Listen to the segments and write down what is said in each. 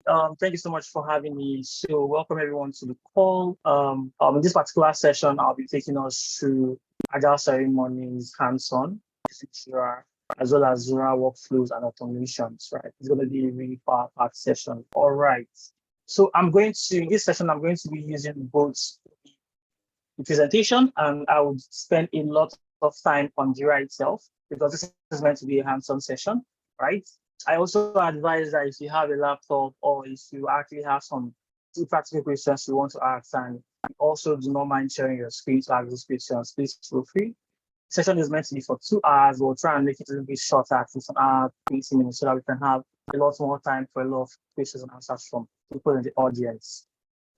Thank you so much for having me. So, welcome everyone to the call. In this particular session, I'll be taking us through Agile Ceremonies hands-on, using Jira, as well as Jira workflows and automations, right? It's going to be a really power-packed session. All right. So, in this session, I'm going to be using both the presentation and I would spend a lot of time on Jira itself because this is meant to be a hands-on session, right? I also advise that if you have a laptop or if you actually have some practical questions you want to ask and also do not mind sharing your screen to ask those questions, please feel free. Session is meant to be for 2 hours. We'll try and make it a little bit shorter, at least an hour, 20 minutes, so that we can have a lot more time for a lot of questions and answers from people in the audience.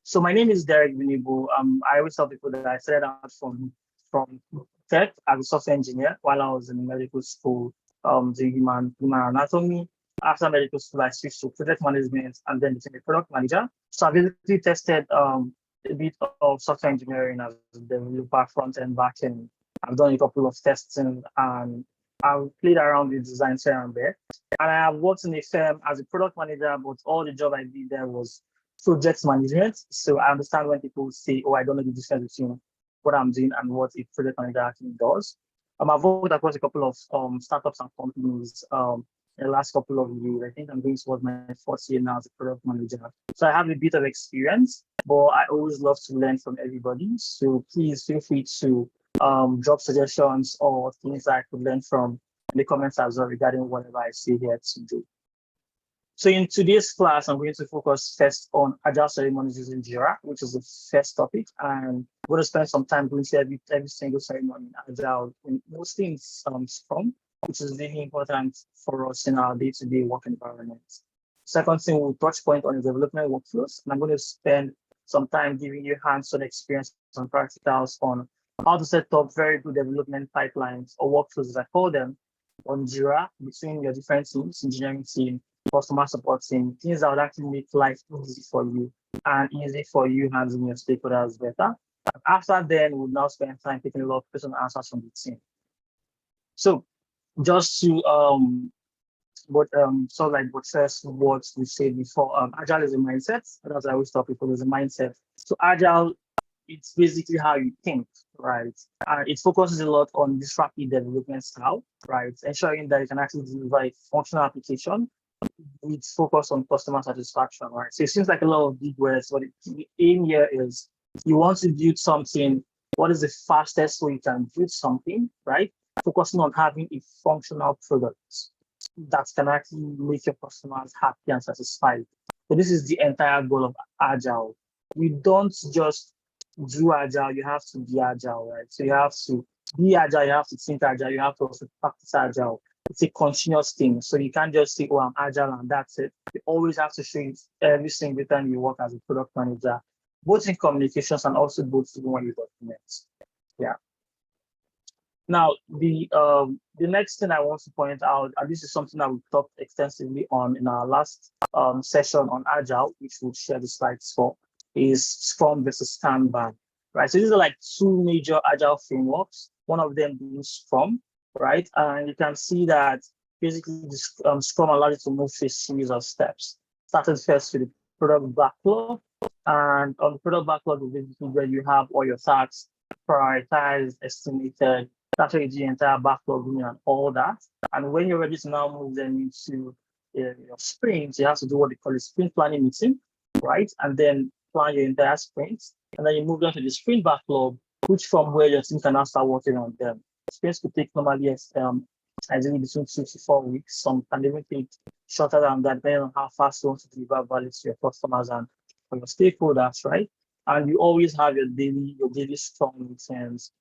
So my name is Derek Vinibu. I always tell people that I started out from tech as a software engineer while I was in medical school, doing human anatomy. After medical school, I switched to project management and then became a product manager. So I basically tested a bit of software engineering as a developer, front end, back end. I've done a couple of testing and I've played around with design here and there. And I have worked in a firm as a product manager, but all the job I did there was project management. So I understand when people say, oh, I don't know the difference between what I'm doing and what a project manager actually does. I've worked across a couple of startups and companies in the last couple of years. I think I'm going towards my fourth year now as a product manager. So I have a bit of experience, but I always love to learn from everybody. So please feel free to drop suggestions or things that I could learn from in the comments as well regarding whatever I say here today. So in today's class, I'm going to focus first on Agile Ceremonies using Jira, which is the first topic. And I'm going to spend some time going through every single ceremony in Agile, mostly in Scrum, which is really important for us in our day-to-day work environment. Second thing, we'll touch point on the development workflows. And I'm going to spend some time giving you hands-on experience and practicals on how to set up very good development pipelines or workflows, as I call them, on Jira between your different teams, engineering team, customer support team, things that would actually make life easy for you and easy for you handling your stakeholders better. After then, we'll now spend time taking a lot of question and answers from the team. So just to sort of like buttress what we said before, Agile is a mindset. As I always tell people, is a mindset. So Agile, it's basically how you think, right? It focuses a lot on this rapid development style, right? Ensuring that you can actually deliver a functional application with focus on customer satisfaction, right? So it seems like a lot of big words, but the aim here is you want to build something. What is the fastest way you can build something, right? Focusing on having a functional product that can actually make your customers happy and satisfied. So this is the entire goal of Agile. You don't just do Agile, you have to be Agile, right? So you have to be Agile, you have to think Agile, you have to also practice Agile. It's a continuous thing. So you can't just say, oh, I'm Agile and that's it. You always have to show it every single time you work as a product manager, both in communications and also both when you document. Yeah. Now, the next thing I want to point out, and this is something that we talked extensively on in our last session on Agile, which we'll share the slides for, is Scrum versus Kanban, right? So these are like two major Agile frameworks, one of them being Scrum, right? And you can see that basically this Scrum allows you to move through a series of steps. Started first with the product backlog, and on the product backlog is basically where you have all your tasks prioritized, estimated. That's where you do the entire backlog and all that. And when you're ready to now move them into your sprints, you have to do what they call a sprint planning meeting, right? And then plan your entire sprints. And then you move on to the sprint backlog, which from where your team can now start working on them. Sprints could take normally ideally between 2 to 4 weeks. Some can even take shorter than that, depending on how fast you want to deliver value to your customers and for your stakeholders, right? And you always have your daily Scrum meetings.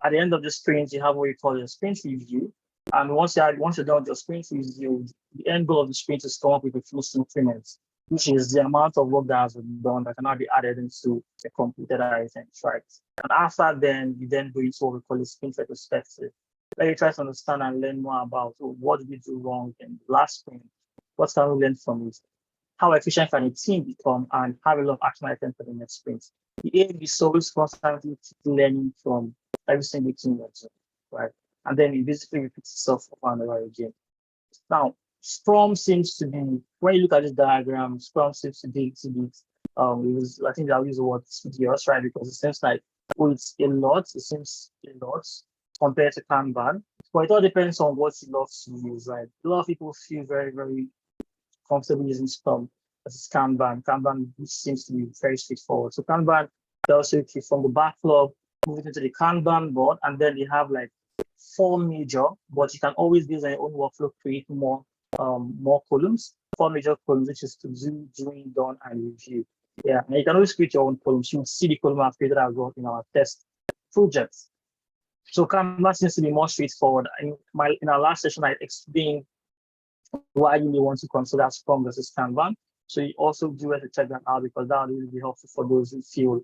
At the end of the sprint, you have what you call your sprint review. And once you're done with your sprint review, the end goal of the sprint is to come up with a full increment, which is the amount of work that has been done that cannot be added into the completed items, right? And after then, you then go into what we call a sprint retrospective. Let you try to understand and learn more about what did we do wrong in the last sprint, what can we learn from it, how efficient can a team become, and have a lot of action items for the next sprint. The aim is always constantly learning from every single team that's right? And then it basically repeats itself over and over again. Now, Scrum seems to be, when you look at this diagram, Scrum seems to be I think I'll use the word tedious, right? Because it seems like, it's a lot, it seems a lot compared to Kanban. But it all depends on what you love to use, right? A lot of people feel very, very comfortable using Scrum versus Kanban. Kanban seems to be very straightforward. So Kanban tells you from the backlog, move it into the Kanban board, and then they have like 4 major, but you can always based on your own workflow create more columns, 4 major columns, which is to do, doing, done, and review. Yeah, and you can always create your own columns. You will see the column I've created as well in our test projects. So Canvas seems to be more straightforward. In our last session, I explained why you may want to consider Scrum versus Kanban. So you also do have to check that out, because that will really be helpful for those who feel,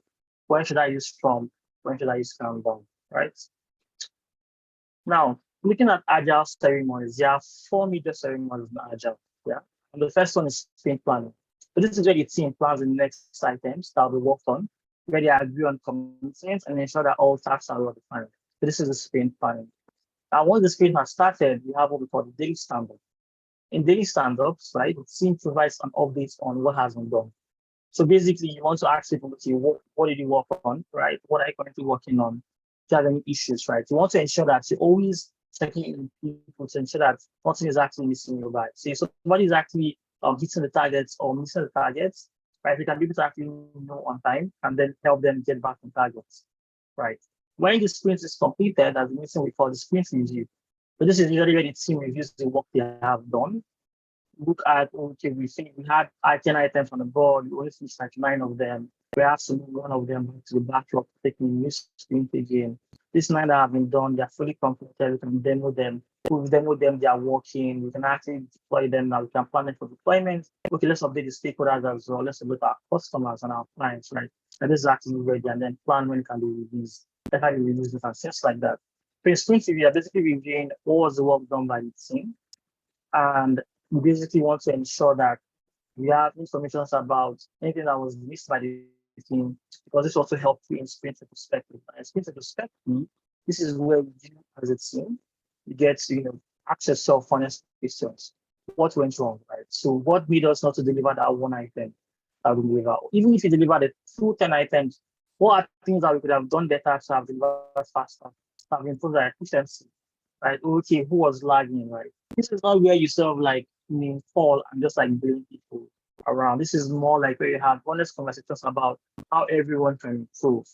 when should I use Scrum? When should I use Kanban? Right? Now, looking at Agile ceremonies, there are 4 major ceremonies in Agile. Yeah. And the first one is sprint planning. So this is where the team plans the next items that will be worked on, where they agree on commitments and ensure that all tasks are well defined. So this is the sprint planning. Now, once the sprint has started, we have what we call the daily stand-up. In daily stand-ups, right, the team provides an update on what has been done. So basically, you want to ask people, what did you work on, right? What are you currently working on? If you have any issues, right? You want to ensure that you're always checking in with people to ensure that nothing is actually missing your bag. So if somebody is actually hitting the targets or missing the targets, right? You can be able to actually know on time and then help them get back on targets, right? When the sprint is completed, as the meeting we call the sprint review. So this is usually where the team reviews the work they have done. Look at, okay, we had 10 items on the board, we only finished like 9 of them. We have to move one of them back to the backlog, taking a new sprint again. These 9 that have been done, they're fully completed. We can demo them. We've demoed them, they are working. We can actually deploy them now. We can plan it for deployment. Okay, let's update the stakeholders as well. Let's update our customers and our clients, right? And this is actually ready, and then plan when it can be released. That's how you release it and things like that. For sprint review, are basically reviewing what was the work done by the team. And we basically want to ensure that we have information about anything that was missed by the team, because this also helps you in sprint retrospective. And sprint retrospective, this is where you as a team, you get to, ask yourself honest questions. What went wrong, right? So what made us not to deliver that one item that we deliver? Even if you deliver the full 10 items, what are things that we could have done better to have delivered faster, to have improved our efficiency, right? Okay, who was lagging, right? This is not where you sort of like fall and just like blame people around. This is more like where you have honest conversations about how everyone can improve,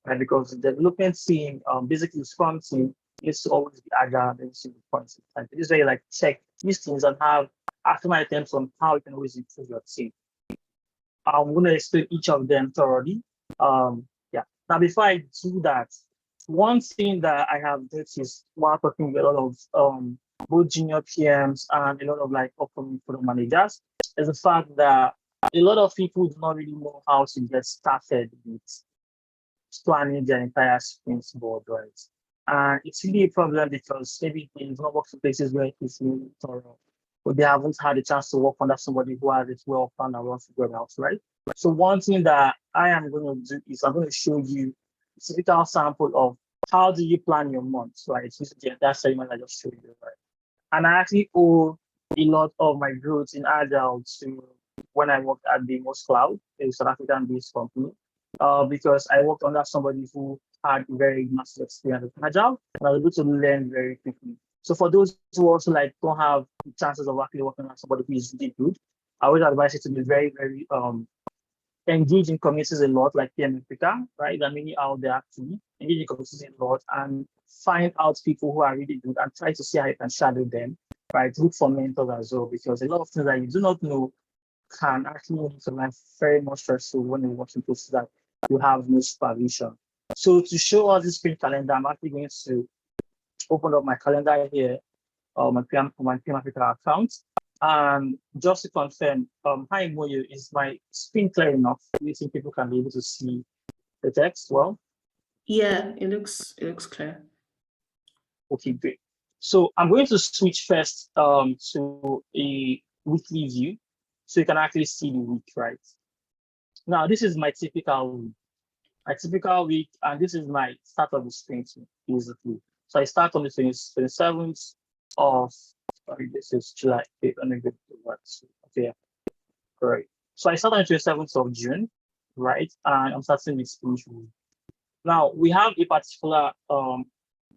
right? Because the development team, basically the Scrum team, is to always be agile and see the points. Like this is where you like check these things and have action items on how you can always improve your team. I'm going to explain each of them thoroughly. Yeah. Now, before I do that, one thing that I have noticed while talking with a lot of both junior PMs and a lot of like upcoming product managers is the fact that a lot of people do not really know how to get started with planning their entire sprint board, right? And it's really a problem because maybe they've not worked in places where it's really thorough, but they haven't had a chance to work under somebody who has it well planned and well figured out, right? So one thing that I am going to do is I'm going to show you a typical sample of how do you plan your months, right? This is the entire segment I just showed you, right? And I actually owe a lot of my growth in Agile to when I worked at the Most Cloud, a South African-based company, because I worked under somebody who had very massive experience with Agile, and I was able to learn very quickly. So for those who also like don't have the chances of actually working with somebody who is really good, I would advise you to be very, very engage in communities a lot, like PM Africa, right? There are many out there actually. Engage in communities a lot and find out people who are really good and try to see how you can shadow them, right? Look for mentors as well, because a lot of things that you do not know can actually make your life very much stressful when you're working places that you have no supervision. So to show us this sprint calendar, I'm actually going to open up my calendar here, my PM Africa account. And just to confirm, hi Moyo, is my screen clear enough? Do you think people can be able to see the text well? Yeah, it looks clear. Okay, great. So I'm going to switch first to a weekly view, so you can actually see the week, right? Now this is my typical week. And this is my start of the sprint, basically. So I start on the 27th of sorry, this is July 8th. Let me go to what. Okay, great. So I started on 27th of June, right? And I'm starting with sprint review. Now we have a particular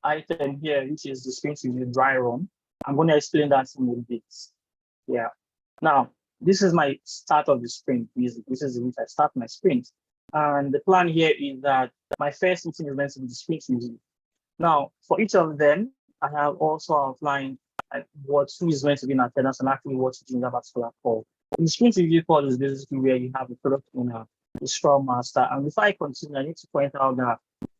item here, which is the sprint review dry run. I'm going to explain that in a bit. Yeah. Now, this is my start of the sprint. This is the week I start my sprint. And the plan here is that my first meeting is meant to be the sprint review. Now, for each of them, I have also outlined who is meant to be in attendance and actually what to do in that particular call. In the sprint review call is basically where you have the product owner, the scrum master. And before I continue, I need to point out that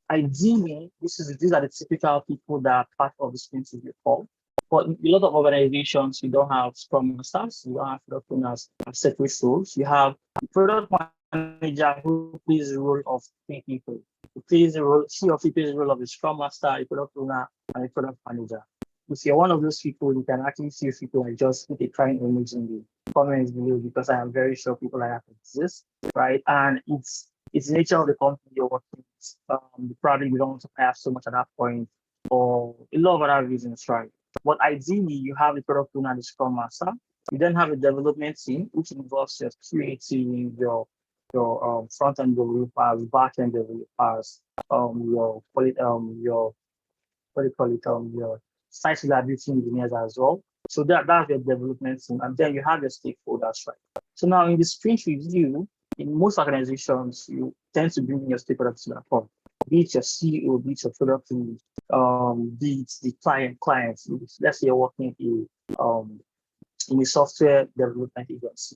ideally, these are the typical people that are part of the sprint review call. But in a lot of organizations, you don't have scrum masters, you don't have product owners as separate roles. You have the product manager who plays the role of three people. She or he plays the role of the scrum master, a product owner, and a product manager. If you're one of those people, you can actually see people like just put a crying image in the comments below because I am very sure people like that exist, right? And it's the nature of the company you're working with. Probably we don't want to hire so much at that point, or a lot of other reasons, right? But ideally, you have the product owner and the scrum master. You then have a development team, which involves your creating your front end developers, back end developers, your what do you call it, your site reliability engineers as well. So that's your development team, and then you have your stakeholders, right? So now in the sprint review, in most organizations, you tend to bring your stakeholders to the front, be it your CEO, be it your product lead, be it the clients. Let's say you're working in a software development agency.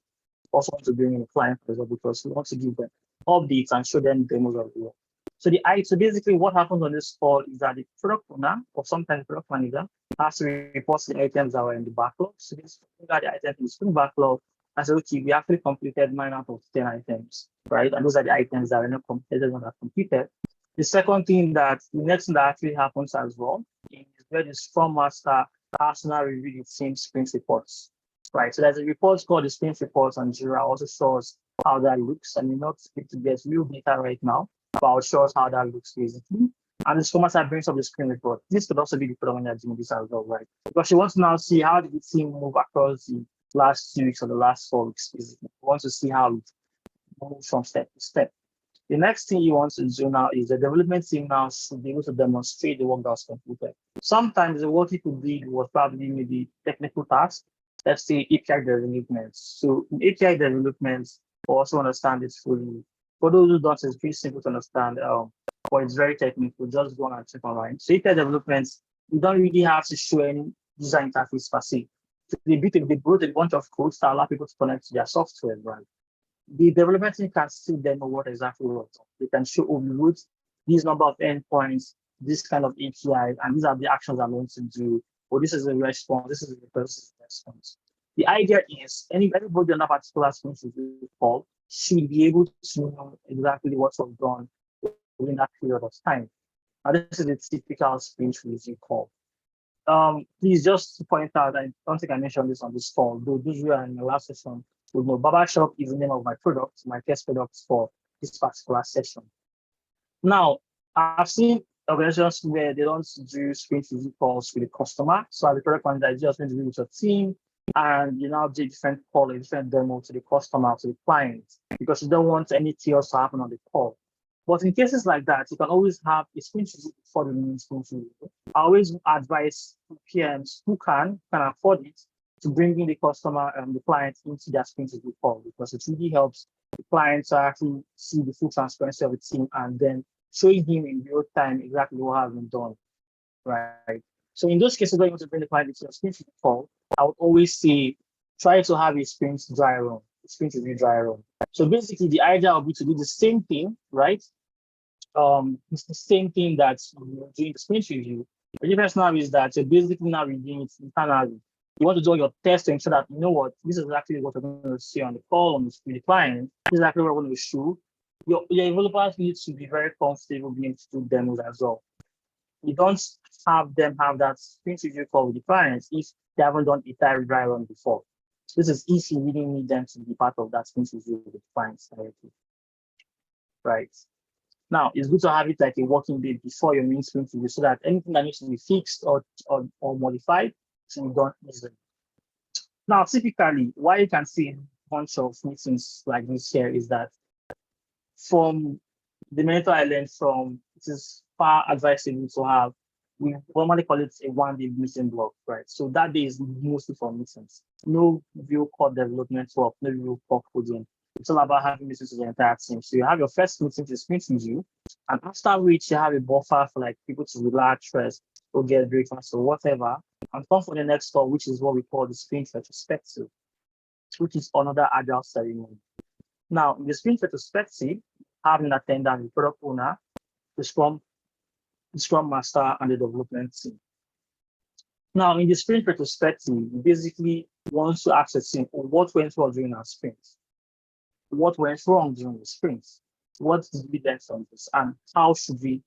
Also want to bring in a client as well because we want to give them updates and show them demos of the work. So basically what happens on this call is that the product owner or sometimes the product manager has to report the items that were in the backlog. So this got the items in the sprint backlog and say, okay, we actually completed 9 out of 10 items, right? And those are the items that are not completed when are completed. The second thing the next thing that actually happens as well is where the Scrum Master has to now review the same sprint reports, right? So there's a report called the sprint reports on Jira, also shows how that looks. I mean, not to get real data right now, but it shows how that looks basically. And the Scrum Master brings up the sprint report. This could also be the product manager doing this as well, right? Because she wants to now see how did the team move across the last 2 weeks or the last 4 weeks, basically. We want to see how it moves from step to step. The next thing you want to do now is the development team now should be able to demonstrate the work that was completed. Sometimes the work you could do was probably maybe technical tasks, let's say API development. So in API development, we also understand this fully. For those who don't, it's pretty simple to understand, but it's very technical. Just go on and check online. So API development, you don't really have to show any user interface per se. So they built a bunch of codes that allow people to connect to their software, right? The development team can still demo what exactly works. They can show, oh, we wrote this number of endpoints, this kind of API, and these are the actions I'm going to do. Or this is a response, this is the person's response. The idea is everybody on that particular sprint review call should be able to know exactly what was done within that period of time. Now, this is a typical sprint review call. Please just to point out, I don't think I mentioned this on this call, though those who are in the last session would know Barbershop is the name of my product, my test products for this particular session. Now, I've seen organizations where they don't do sprint review calls with the customer. So as a product manager, I just need to be with your team and you now do a different call, a different demo to the customer, to the client, because you don't want any chaos to happen on the call. But in cases like that, you can always have a sprint review before the main sprint review. I always advise PMs who can afford it to bring in the customer and the client into their sprint review call because it really helps the client to actually see the full transparency of the team and then showing him in real time exactly what has been done, right? So in those cases where you want to bring the client into your sprint review call, I would always say try to have a sprint dry run, sprint review dry run. So basically the idea would be to do the same thing, right? It's the same thing that you're doing the sprint review. The difference now is that you're basically now reviewing it internally. You want to do your test to ensure that, you know what, this is actually what we're going to see on the call, with the client. This is exactly what we're going to show. Your developers need to be very comfortable being able to do demos as well. You don't have them have that sprint review call with the clients if they haven't done a dry run before. So this is if you really need them to be part of that sprint review with the clients directly. Right. Now, it's good to have it like a working day before your main sprint review so that anything that needs to be fixed or modified can be done easily. Now, typically, why you can see a bunch of meetings like this here is that from the mentor I learned from, it is far advisable to have, we normally call it a 1 day meeting block, right? So that day is mostly for meetings. No real core development work, no real core coding. It's all about having meetings with the entire team. So you have your first meeting to sprint review, and after which you have a buffer for like people to relax, rest, or get breakfast or whatever, and come for the next call, which is what we call the sprint retrospective, which is another agile ceremony. Now, in the sprint retrospective, having an attendant, the product owner, the scrum master, and the development team. Now, in the sprint retrospective, you basically want to ask the team what went well during our sprint, what went wrong during the sprint, what did we learn from this, and how should we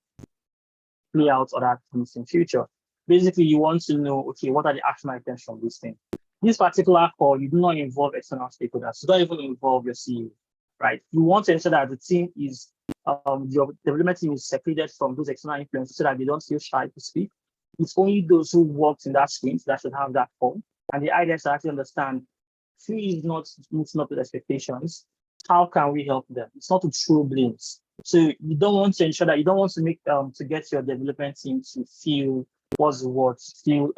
play out other things in future. Basically, you want to know, okay, what are the action items from this thing? This particular call, you do not involve external stakeholders. You don't even involve your CEO, right? You want to ensure that the team is, your development team is separated from those external influences so that they don't feel shy to speak. It's only those who worked in that sprint that should have that call. And the idea is to actually understand who is not meeting up with expectations. How can we help them? It's not to throw blames. So you don't want to ensure that you don't want to make to get your development team to feel feel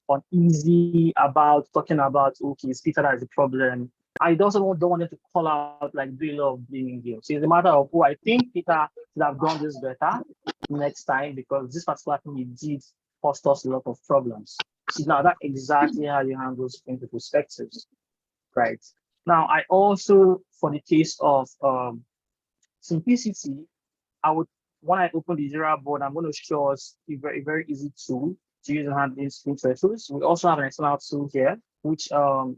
uneasy about talking about okay, it's Peter that is the problem. I also don't want them to call out like doing a lot of blaming games. So it's a matter of I think Peter should have done this better next time because this particular thing he did cost us a lot of problems. So now that's exactly how you handle sprint perspectives, right? Now I also, for the case of simplicity, I would, when I open the Jira board, I'm going to show us a very easy tool to use in handling sprint retros. We also have an external tool here, which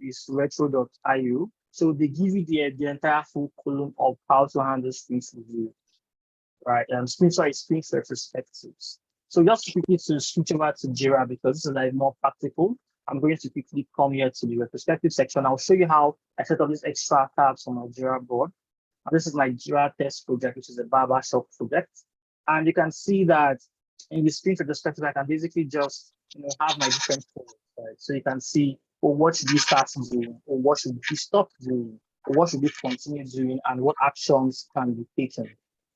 is retro.io. So they give you the entire full column of how to handle sprint review, right? Sprint retrospectives. So just quickly to switch over to Jira because this is like more practical. I'm going to quickly come here to the retrospective section. I'll show you how I set up these extra tabs on my Jira board. This is my Jira test project, which is a barbershop project. And you can see that in the sprint retrospective, I can basically just have my different folders, right? So you can see, what should we start doing, or what should we stop doing, or what should we continue doing, and what actions can be taken,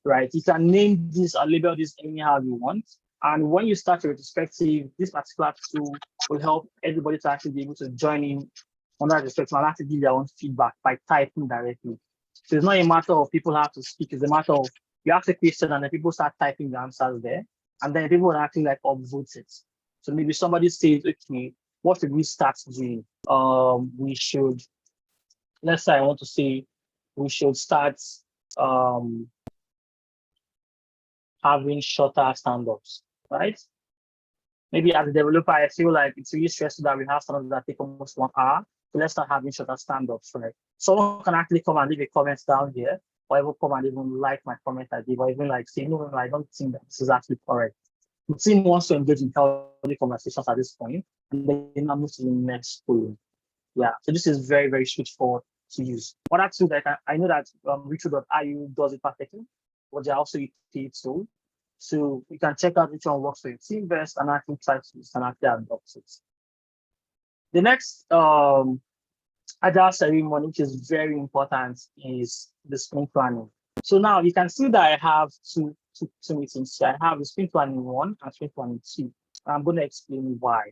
right? You can name this or label this anyhow you want. And when you start your retrospective, this particular tool will help everybody to actually be able to join in on that retrospective and actually give their own feedback by typing directly. So it's not a matter of people have to speak, it's a matter of you ask a question and then people start typing the answers there, and then people will actually like upvote it. So maybe somebody says, okay, what should we start doing? We should, let's say I want to say we should start having shorter stand-ups, right? Maybe as a developer, I feel like it's really stressful that we have stand-ups that take almost 1 hour. So let's start having shorter stand-ups, right? Someone can actually come and leave a comment down here, or even come and even like my comment I did, or even like say, no, I don't think that this is actually correct. The team wants to engage in healthy conversations at this point, and then I move to the next column. Yeah, so this is very straightforward to use. Other tools that I know that Retro.io does it perfectly, but they're also a paid tool. So you can check out which one works for your team best and actually try to use and actually adopt it. The next agile ceremony, which is very important, is the sprint planning. So now you can see that I have two meetings here. I have the sprint planning 1 and sprint planning 2. I'm going to explain why.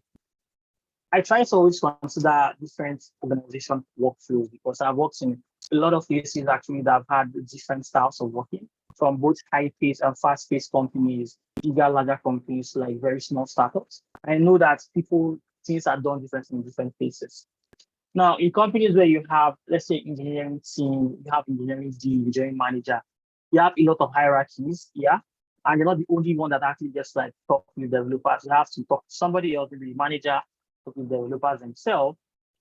I try to always consider different organization workflows because I've worked in a lot of places actually that have had different styles of working, from both high-paced and fast-paced companies, bigger, larger companies, like very small startups. I know that things are done differently in different places. Now, in companies where you have, let's say, engineering team, you have engineering team, engineering manager, you have a lot of hierarchies, yeah, and you're not the only one that actually just like talk to the developers. You have to talk to somebody else, maybe the manager, talk to the developers themselves.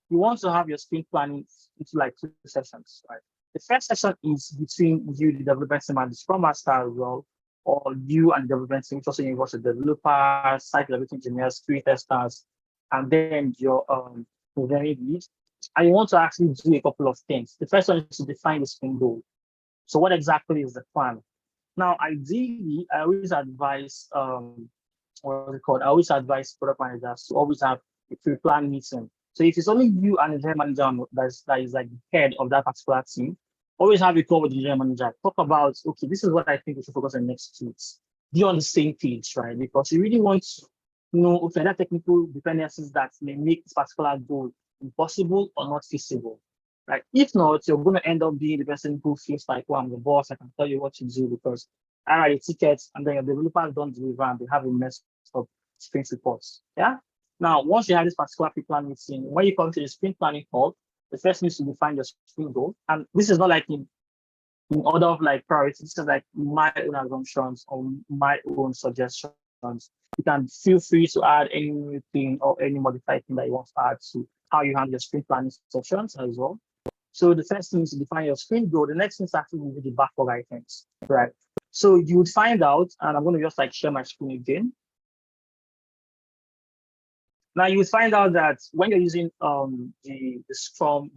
You want to have your sprint planning into like 2 sessions, right? The first session is between you, the development team, and the scrum master as well, or you and the development team, which also involves the developers, site level engineers, QA testers, and then your engineering lead. And you want to actually do a couple of things. The first one is to define the sprint goal. So what exactly is the plan? Now, ideally, I always advise, what's it called? I always advise product managers to always have a pre-planned meeting So if it's only you and the general manager that is like the head of that particular team, always have a call with the general manager. Talk about, okay, this is what I think we should focus on next 2 weeks. Be on the same page, right? Because you really want to know, okay, there are technical dependencies that may make this particular goal impossible or not feasible. Right? If not, you're going to end up being the person who feels like, well, I'm the boss, I can tell you what to do because I write the tickets and then your developers don't deliver and they have a mess of sprint reports. Yeah. Now, once you have this particular pre-plan meeting, when you come to the sprint planning call, the first needs to define your sprint goal. And this is not like in order of like priorities, this is like my own assumptions or my own suggestions. You can feel free to add anything or any modified thing that you want to add to how you handle your sprint planning sessions as well. So the first thing is to define your sprint goal. The next thing is actually with the backlog items, right? So you would find out, and I'm going to just like share my screen again. Now you would find out that when you're using the Scrum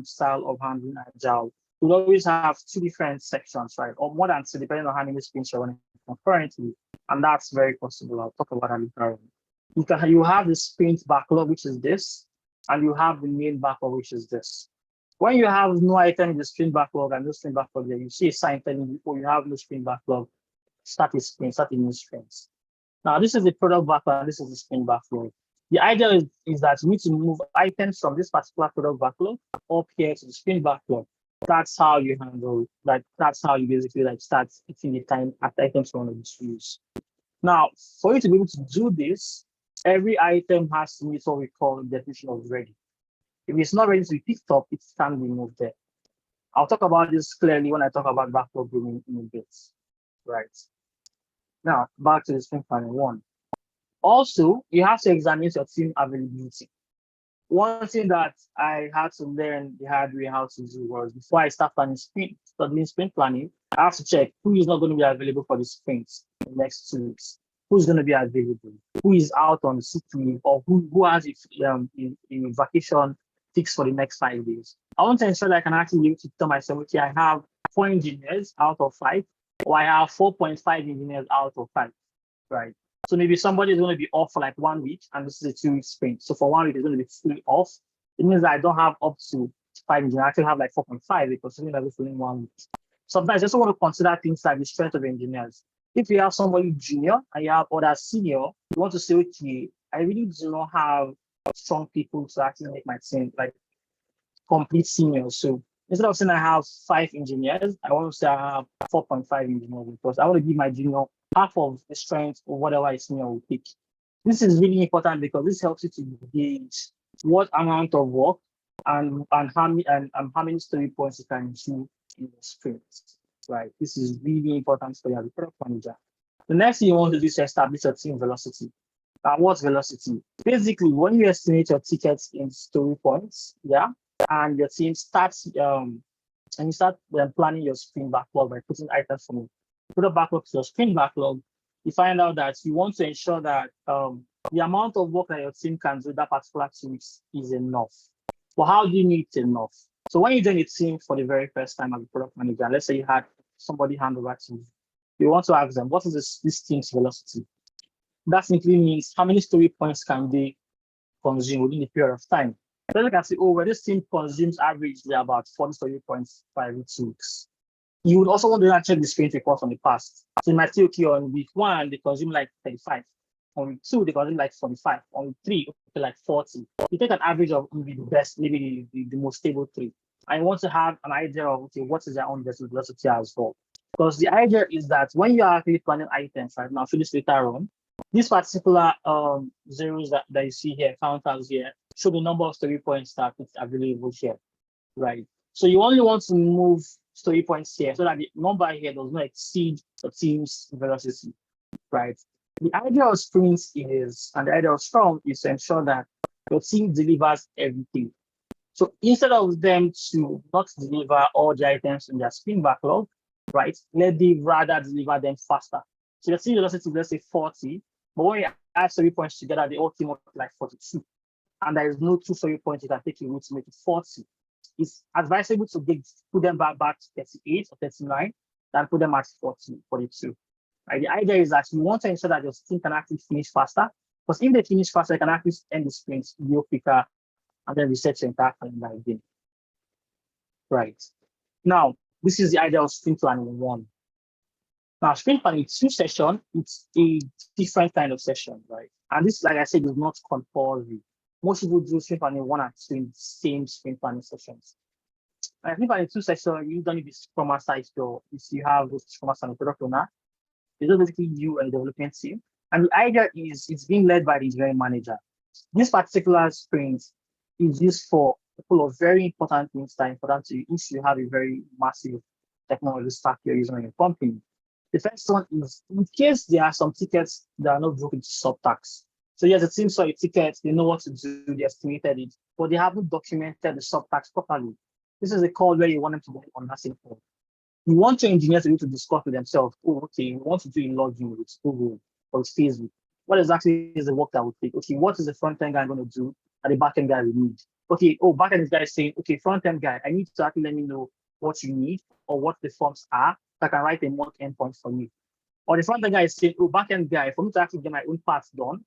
style of handling Agile, you'll always have 2 different sections, right? Or more than 2, depending on how many sprints you're running concurrently. And that's very possible. I'll talk about that later on. You have the sprint backlog, which is this, and you have the main backlog, which is this. When you have no item in the sprint backlog and no sprint backlog there, you see a sign telling you, oh, you have no sprint backlog, start a new sprint. Now, this is the product backlog, this is the sprint backlog. The idea is that you need to move items from this particular product backlog up here to the sprint backlog. That's how you handle, like, that's how you basically like start taking the time at items you want to use. Now, for you to be able to do this, every item has to meet what we call the definition of ready. If it's not ready to be picked up, it can be moved there. I'll talk about this clearly when I talk about backlog grooming in a bit. Right. Now, back to the sprint planning one. Also, you have to examine your team availability. One thing that I had to learn the hard way how to do was before I start doing sprint planning, I have to check who is not going to be available for the sprint in the next 2 weeks. Who's going to be available? Who is out on sick leave or who has a vacation fixed for the next 5 days? I want to ensure that I can actually be able to tell myself, okay, I have 4 engineers out of 5, or I have 4.5 engineers out of 5, right? So maybe somebody is going to be off for like 1 week, and this is a 2-week sprint. So for 1 week, it's going to be fully off. It means that I don't have up to 5 engineers. I actually have like 4.5 because something that is in 1 week. Sometimes I just want to consider things like the strength of engineers. If you have somebody junior and you have other senior, you want to say, okay, I really do not have strong people to actually make my team like complete seniors. So instead of saying I have 5 engineers, I want to say I have 4.5 engineers because I want to give my junior half of the strength or whatever a senior will pick. This is really important because this helps you to gauge what amount of work and how many story points you can do in the sprint. Right. This is really important for you as a product manager. The next thing you want to do is establish your team velocity. What's velocity? Basically, when you estimate your tickets in story points, yeah, and your team starts and you start planning your sprint backlog by putting items from product backlog to your sprint backlog, you find out that you want to ensure that the amount of work that your team can do that particular 2 weeks is enough. But how do you need it enough? So when you join a team for the very first time as a product manager, let's say you had somebody hand over to you, you want to ask them, what is this team's velocity? That simply means how many story points can they consume within a period of time. Then you can say, oh, well, this team consumes averagely about 40 story points per every 2 weeks. You would also want to check the sprint reports from the past. So you might say, okay, on week 1, they consume like 35. On week 2, they consume like 45. On week 3, okay, like 40. You take an average of maybe the best, maybe the most stable 3. And you want to have an idea of, okay, what is their own velocity as well. Because the idea is that when you are actually planning items, right now, I'll show this later on, these particular zeros that you see here, counters here, show the number of story points that is available here, right? So you only want to move story points here so that the number here does not exceed the team's velocity, right? The idea of sprints is, and the idea of Scrum is to ensure that your team delivers everything. So instead of them to not deliver all the items in their sprint backlog, right, let them rather deliver them faster. So your team velocity, let's say 40, but when you add story points together, they all came up like 42. And there is no 2 story points you can take away to make it 40. It's advisable to put them back to 38 or 39 than put them at 40, 42. Right? The idea is that you want to ensure that your team can actually finish faster, because if they finish faster, they can actually end the sprint real quicker and then reset your entire calendar again. Right. Now, this is the idea of sprint planning 1. Now, sprint planning 2 session, it's a different kind of session, right? And this, like I said, is not compulsory. Most people do sprint planning 1 and 2 in the same sprint planning sessions. I think by the 2 session, you don't need the Scrum Master if you have the Scrum Master and the product owner. It's just basically you and the development team. And the idea is it's being led by the engineering manager. This particular sprint is used for a couple of very important things that are important to you if you have a very massive technology stack you're using in your company. The first one is in case there are some tickets that are not broken to subtask. So yes, the team saw a ticket, they know what to do, they estimated it, but they haven't documented the subtask properly. This is a call where you want them to go on that same call. You want your engineers to be able to discuss with themselves, oh, okay, we want to do a login with Google or with Facebook. What exactly is the work that will take? Okay, what is the front-end guy going to do and the back-end guy will need? Okay, back-end guy is saying, okay, front-end guy, I need to actually let me know what you need or what the forms are, so I can write a mock endpoint for you. Or the front-end guy is saying, back-end guy, for me to actually get my own parts done,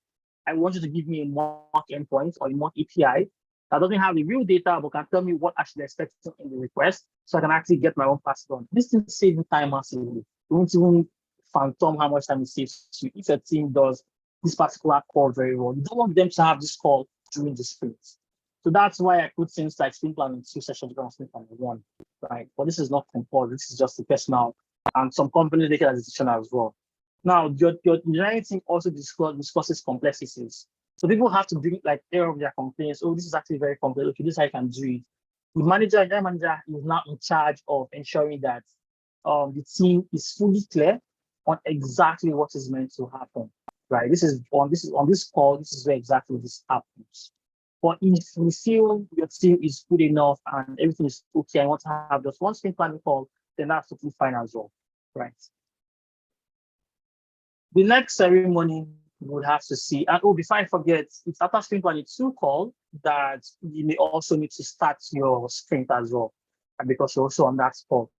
I want you to give me a mock endpoint or a mock API that doesn't have the real data, but can tell me what I should expect in the request, so I can actually get my own parts done. This thing saves time massively. You won't even phantom how much time it saves you if your team does this particular call very well. You don't want them to have this call during the sprint. So that's why I put things like sprint planning 2 sessions on sprint planning 1, right? But this is not compulsory. This is just a personal, and some companies make it as a decision as well. Now, your engineering team also discusses complexities. So people have to bring like their complaints. Oh, this is actually very complex. Okay, this is how you can do it. The engineering manager is now in charge of ensuring that the team is fully clear on exactly what is meant to happen. Right. This is on this call. This is where exactly this happens. But if you feel your team is good enough and everything is okay, and want to have just one sprint planning call, then that's totally fine as well. Right. The next ceremony you would have to see, and before I forget, it's after sprint planning 2 call that you may also need to start your sprint as well, and because you're also on that call.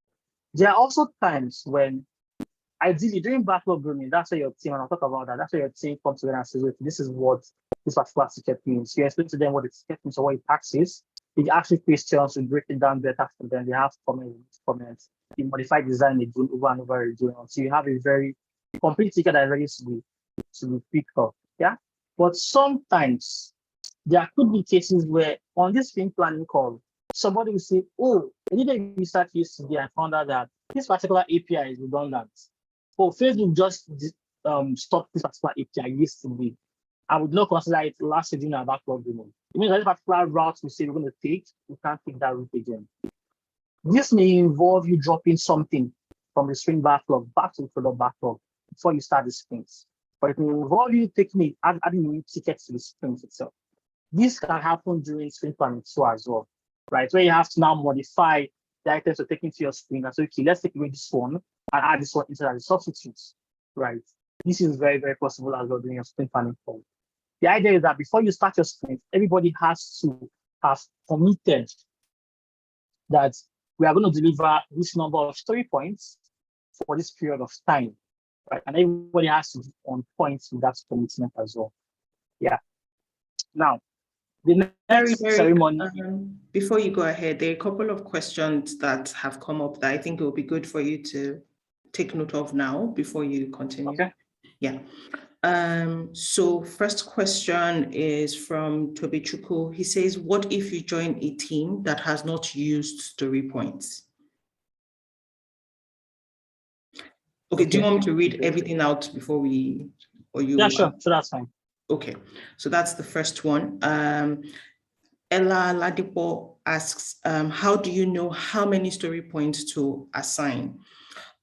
There are also times when, ideally during backlog grooming, that's where your team, and I'll talk about that, that's where your team comes together and says, okay, this is what this particular ticket means. You explain to them what the ticket means or what it taxes. They actually questions, we break it down better for them. They have comments, they modify design again over and over again. So you have a very complete ticket that is ready to be picked up. Yeah. But sometimes there could be cases where on this sprint planning call, somebody will say, I did a research yesterday and found out that this particular API is redundant. Facebook just stopped this particular API yesterday. I would not consider it last during our backlog removal. It means that this particular route we say we're going to take, we can't take that route again. This may involve you dropping something from the sprint backlog back to the product backlog before you start the sprints. But it may involve you adding new tickets to the sprint itself. This can happen during sprint planning 2 as well, right? Where you have to now modify the items you're taking to your sprint and say, okay, let's take away this one and add this one instead of the substitutes, right? This is very, very possible as well during your sprint planning call. The idea is that before you start your sprint, everybody has to have committed that we are going to deliver this number of story points for this period of time, right? And everybody has to be on point with that commitment as well. Yeah. Now, the next ceremony. Before you go ahead, there are a couple of questions that have come up that I think it will be good for you to take note of now before you continue. Okay. Yeah. So first question is from Tobichuku. He says, what if you join a team that has not used story points? Okay, do you want me to read everything out before we, or you? Yeah, sure, that's fine. Okay, so that's the first one. Ella Ladipo asks, how do you know how many story points to assign?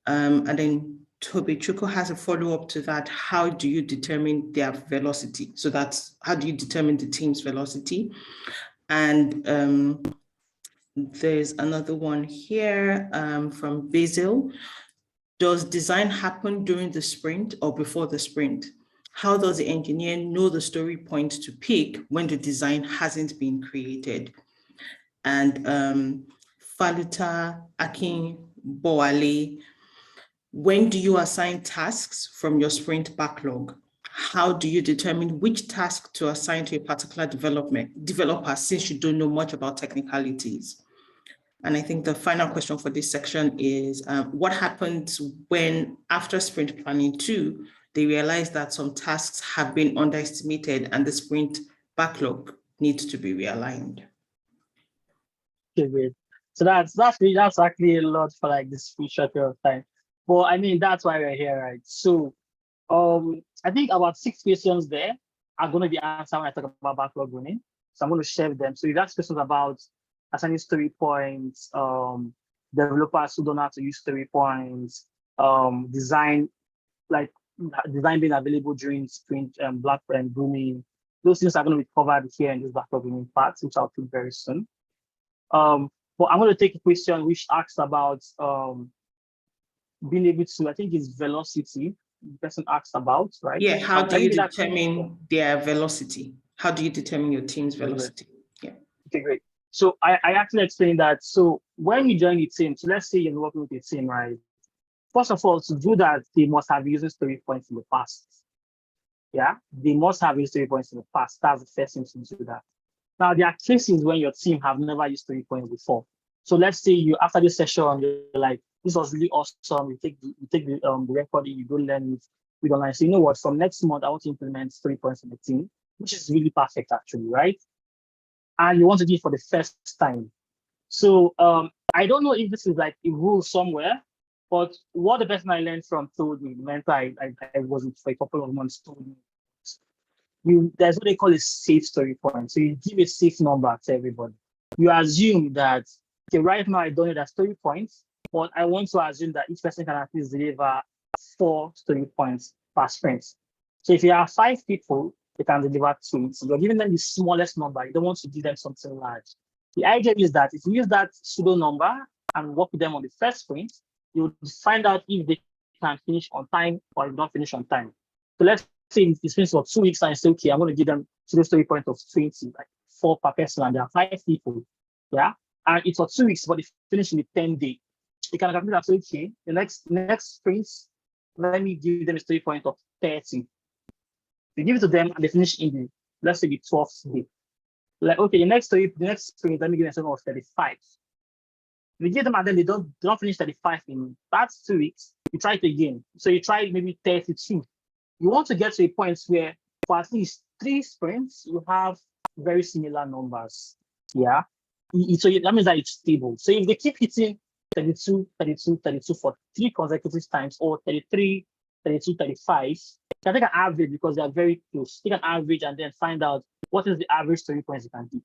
And then Tobichuko has a follow-up to that. How do you determine their velocity? So that's, how do you determine the team's velocity? And there's another one here from Basil. Does design happen during the sprint or before the sprint? How does the engineer know the story point to pick when the design hasn't been created? And Faluta Akin Boale, when do you assign tasks from your sprint backlog? how do you determine which task to assign to a particular developer since you don't know much about technicalities? And I think the final question for this section is what happens when after sprint planning 2, they realize that some tasks have been underestimated and the sprint backlog needs to be realigned? Okay, great. So that's actually a lot for like this short period of time. But I mean, that's why we're here, right? So I think about 6 questions there are going to be answered when I talk about backlog running. So I'm going to share them. So if you ask questions about assigning story points, developers who don't know how to use story points, design being available during sprint black and grooming, those things are going to be covered here in this backlog running part, which I'll do very soon. But I'm going to take a question which asks about being able to, I think it's velocity, the person asked about, right? Yeah, how do you Maybe that's determine their velocity? How do you determine your team's velocity? Yeah. Okay, great. So I actually explained that. So when you join a team, so let's say you're working with a team, right? First of all, to do that, they must have used story points in the past. Yeah, they must have used story points in the past. That's the first thing to do that. Now, there are cases when your team have never used story points before. So let's say you, after this session, you're like, this was really awesome. You take the recording, you go learn it, we don't like. So you know what? From next month, I want to implement story points in the team, which is really perfect, actually, right? And you want to do it for the first time. So I don't know if this is like a rule somewhere, but what the person I learned from told me, the mentor I was with for a couple of months told me, there's what they call a safe story point. So you give a safe number to everybody. You assume that, okay, right now I don't know that story points, but I want to assume that each person can at least deliver 4 story points per sprint. So if you have 5 people, they can deliver 2. So you're giving them the smallest number. You don't want to give them something large. The idea is that if you use that pseudo number and work with them on the first sprint, you'll find out if they can finish on time or if not finish on time. So let's say it's finished for 2 weeks and say, okay, I'm going to give them pseudo story point of 20, like 4 per person, and there are 5 people. Yeah. And it's for 2 weeks, but it's finished in the 10th day. You can calculate that, okay, the next sprint, let me give them a story point of 30. You give it to them and they finish in the, let's say, the 12th day. Like, okay, the next sprint, let me give them something of 35. We give them and then they don't finish 35 in that's 2 weeks. You try it again. So you try maybe 32. You want to get to a point where for at least 3 sprints, you have very similar numbers. Yeah. So that means that it's stable. So if they keep hitting 32, 32, 32 for 3 consecutive times, or 33, 32, 35, you can take an average because they are very close. Take an average and then find out what is the average story points you can hit.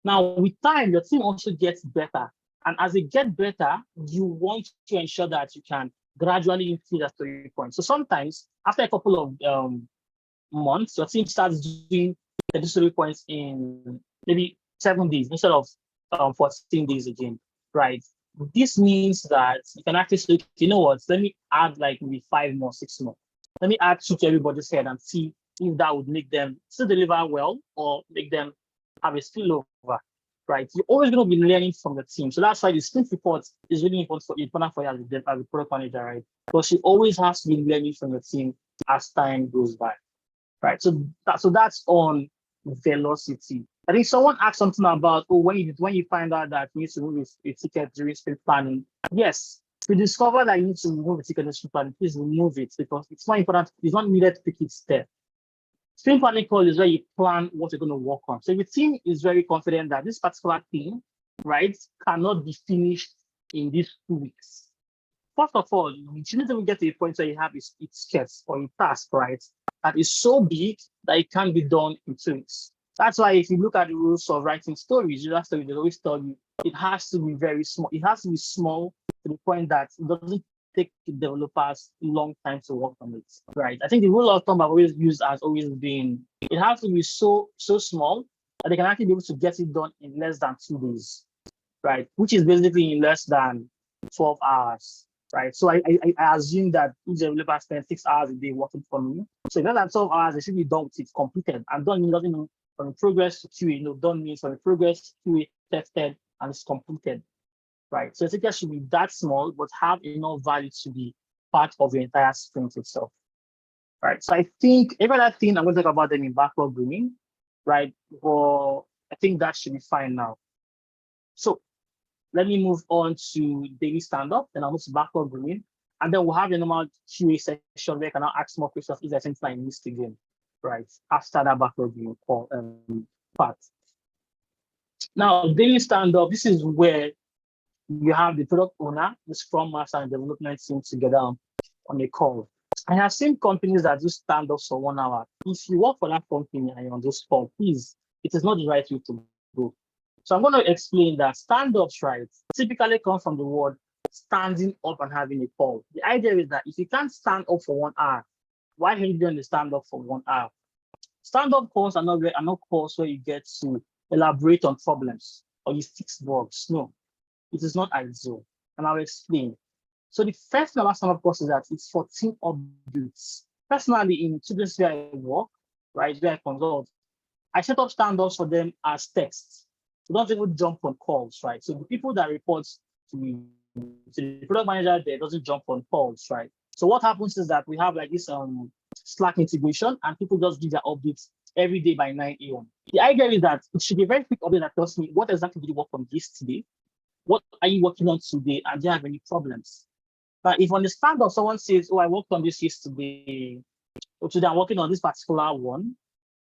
Now, with time, your team also gets better. And as they get better, you want to ensure that you can gradually increase that story point. So sometimes, after a couple of months, your team starts doing the story points in maybe 7 days instead of 14 days again, right? This means that you can actually say, you know what, let me add like maybe 5 more, 6 more. Let me add 2 to everybody's head and see if that would make them still deliver well or make them have a spillover, right? You're always going to be learning from the team. So that's why the sprint report is really important for you as a product manager, right? Because you always have to be learning from the team as time goes by, right? So that's on velocity. I think someone asked something about, when you find out that you need to move a ticket during sprint planning. Yes, if you discover that you need to move a ticket during sprint planning, please remove it because it's not important. It's not needed to pick it there. Sprint planning call is where you plan what you're going to work on. So if your team is very confident that this particular thing, right, cannot be finished in these 2 weeks. First of all, you shouldn't even get to a point where you have its sketch or a task, right, that is so big that it can't be done in 2 weeks. That's why if you look at the rules of writing stories, they always tell you it has to be very small. It has to be small to the point that it doesn't take the developers a long time to work on it, right? I think the rule of thumb I've always used has always been it has to be so small that they can actually be able to get it done in less than 2 days, right? Which is basically in less than 12 hours, right? So I assume that each developer spends 6 hours a day working for me. So in less than 12 hours, they should be done with it, completed. And done doesn't mean from progress to QA, done means from progress to QA, tested, and it's completed. Right. So the ticket should be that small, but have enough value to be part of the entire sprint itself. right? So I think every other thing I'm going to talk about them in backlog grooming, right? Well, I think that should be fine now. So let me move on to daily stand-up, then I'll move to backlog grooming, and then we'll have a normal QA session where I can now ask more questions if there's anything I missed again, right? After that backlog grooming part. Now, daily stand-up, this is where you have the product owner, the scrum master, and development team together on a call. I have seen companies that do stand-ups for 1 hour. If you work for that company and you're on this call, please, it is not the right way to go. So I'm going to explain that stand-ups, right, typically come from the word standing up and having a call. The idea is that if you can't stand up for 1 hour, why are you doing the stand-up for 1 hour? Stand-up calls are not calls where you get to elaborate on problems or you fix bugs. No, it is not ideal. And I'll explain. So the first thing about stand-up course is that it's for team updates. Personally, in children's where I work, right, where I consult, I set up stand-ups for them as texts. So don't even jump on calls, right? So the people that report to the product manager there doesn't jump on calls, right? So what happens is that we have like this Slack integration and people just give their updates every day by 9 a.m. The idea is that it should be a very quick update that tells me what exactly did you work on this today? What are you working on today? And do you have any problems? But if on the stand-up someone says, oh, I worked on this yesterday, or today I'm working on this particular one,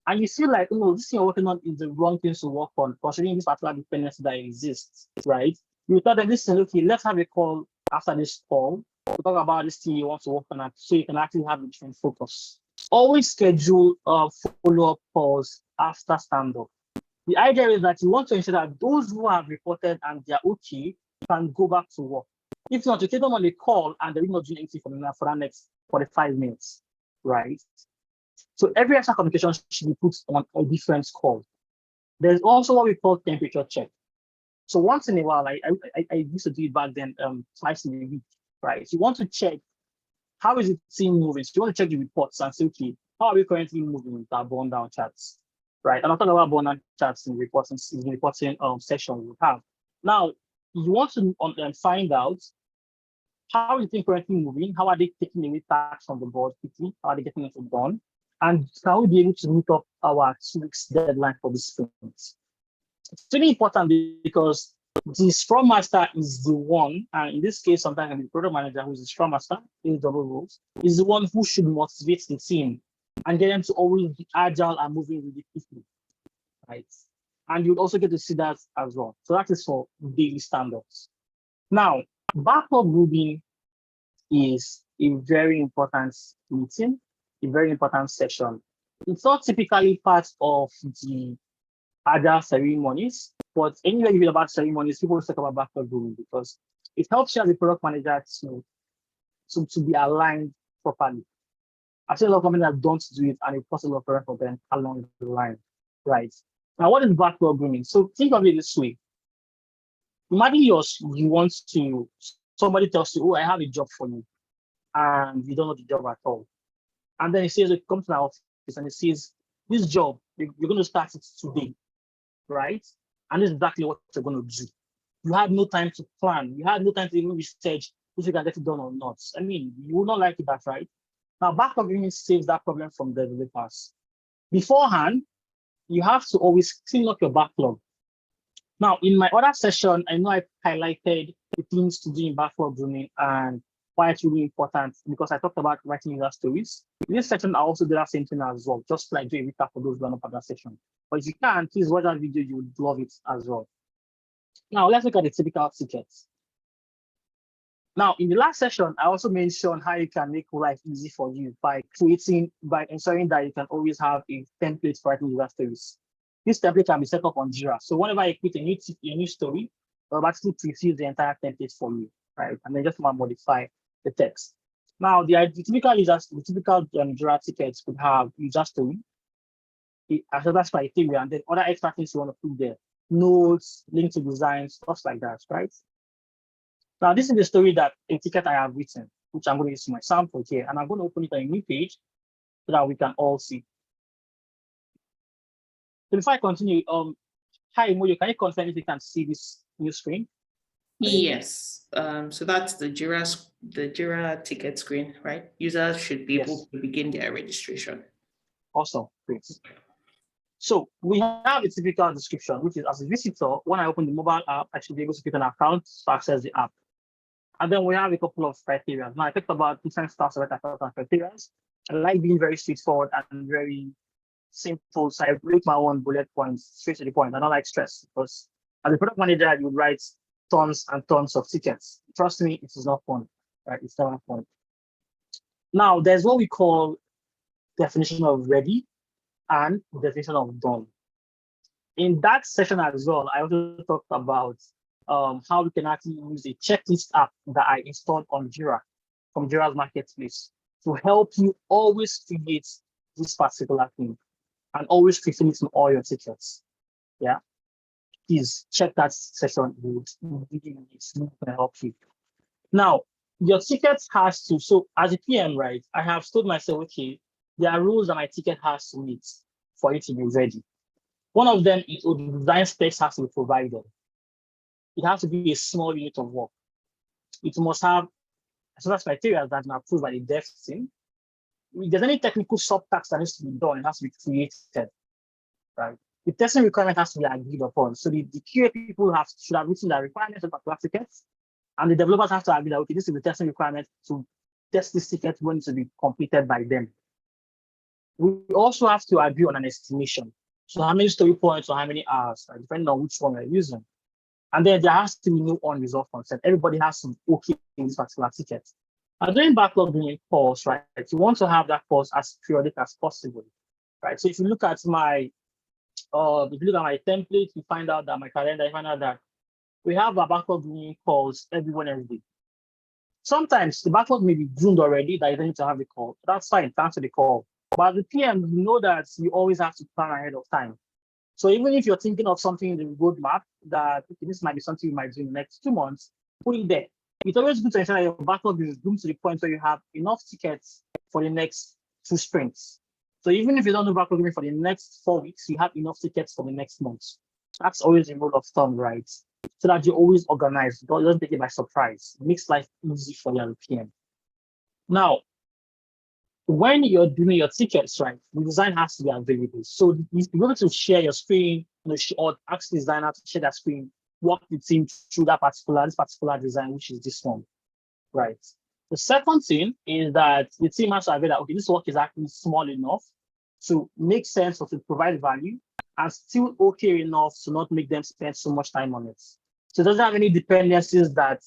and you feel like, oh, this thing you're working on is the wrong thing to work on, considering this particular dependency that exists, right? You thought that listen, okay, let's have a call after this call to talk about this thing you want to work on so you can actually have a different focus. Always schedule follow-up calls after stand-up. The idea is that you want to ensure that those who have reported and they're okay can go back to work. If not, you take them on a call and they're not doing anything for that next 45 minutes, right? So every extra communication should be put on a different call. There's also what we call temperature check. So once in a while, I used to do it back then, twice in a week, right? So you want to check how is the team moving. So you want to check the reports and say, okay, how are we currently moving with our burn down charts, right? And I'll talk about burn down charts in the reporting session we have. Now, you want to find out how is the team currently moving? How are they taking away tasks from the board quickly? How are they getting it done? And can we be able to meet up our 2 weeks deadline for this sprint? It's really important because the Scrum Master is the one, and in this case, sometimes the product manager, who is the Scrum Master, in double roles, is the one who should motivate the team and get them to always be agile and moving really quickly, right? And you'd also get to see that as well. So that is for daily stand-ups. Now, backlog grooming is a very important meeting, a very important session. It's not typically part of the Agile ceremonies, but anywhere you read about ceremonies, people talk about backlog grooming because it helps you as a product manager to be aligned properly. I've seen a lot of companies that don't do it and it causes a lot of problem for them along the line, right? Now, what is backlog grooming? So think of it this way. Imagine somebody tells you, oh, I have a job for you, and you don't know the job at all. And then he says, come to my office and he says, this job, you're going to start it today, right? And this is exactly what you're going to do. You had no time to plan. You had no time to even research if you can get it done or not. I mean, you will not like it, that, right? Now, backlog grooming saves that problem from the developers. Beforehand, you have to always clean up your backlog. Now, in my other session, I know I highlighted the things to do in backlog grooming and why it's really important because I talked about writing user stories. In this section, I also did that same thing as well, just like do a recap for those who are not part of that session. But if you can, please watch that video, you would love it as well. Now, let's look at the typical tickets. Now, in the last session, I also mentioned how you can make life easy for you by ensuring that you can always have a template for writing user stories. This template can be set up on Jira. So whenever I create a new story, it'll actually preview the entire template for you, right? And then just want to modify the text. Now, the typical Jira tickets could have user story, that's criteria, and then other extra things you want to put there, notes, link to designs, stuff like that, right? Now, this is the story that a ticket I have written, which I'm going to use my sample here, and I'm going to open it on a new page so that we can all see. So before I continue, hi Moyo, can you confirm if you can see this new screen? Yes. So that's the Jira ticket screen, right? Users should be able Yes. to begin their registration. Awesome. Great. So we have a typical description, which is as a visitor, when I open the mobile app, I should be able to create an account to access the app. And then we have a couple of criteria. Now I talked about different stuff about account and criteria. I like being very straightforward and very simple. So I break my own bullet points straight to the point. I don't like stress because as a product manager, you write tons and tons of tickets. Trust me, it is not fun. Right? It's not fun. Now there's what we call definition of ready and definition of done. In that session as well, I also talked about how we can actually use a checklist app that I installed on Jira from Jira's marketplace to help you always create this particular thing and always fulfill it in all your tickets. Yeah, please check that session. It would really help you. Now, your ticket has to, so as a PM, right, I have told myself, okay, there are rules that my ticket has to meet for it to be ready. One of them is the design specs has to be provided. It has to be a small unit of work. It must have certain criteria that are approved by the dev team. If there's any technical subtask that needs to be done, it has to be created, right? The testing requirement has to be agreed upon. So the QA people should have written the requirements of particular tickets, and the developers have to agree that, okay, this is the testing requirement to test this ticket when to be completed by them. We also have to agree on an estimation. So how many story points or how many hours, right, depending on which one we're using. And then there has to be no unresolved consent. Everybody has to be okay in this particular ticket. And during backlog doing calls, right, you want to have that calls as periodic as possible, right? So if you look at my template, you find out that my calendar, you find out that we have a backlog doing calls every Wednesday. Sometimes the backlog may be groomed already that you don't need to have a call. That's fine, answer the call. But as the PM, you know that you always have to plan ahead of time. So even if you're thinking of something in the roadmap that okay, this might be something you might do in the next 2 months, put it there. It's always good to ensure that your backlog is groomed to the point where you have enough tickets for the next 2 sprints. So even if you don't do backlog for the next 4 weeks, you have enough tickets for the next month. That's always a rule of thumb, right? So that you're always organized. Don't take it by surprise. It makes life easy for your PM. Now, when you're doing your tickets, right, the design has to be available. So you're able to share your screen, or ask the designer to share that screen, walk the team through this particular design, which is this one, right? The second thing is that the team has to agree that, okay, this work is actually small enough to make sense or to provide value and still okay enough to not make them spend so much time on it. So it doesn't have any dependencies that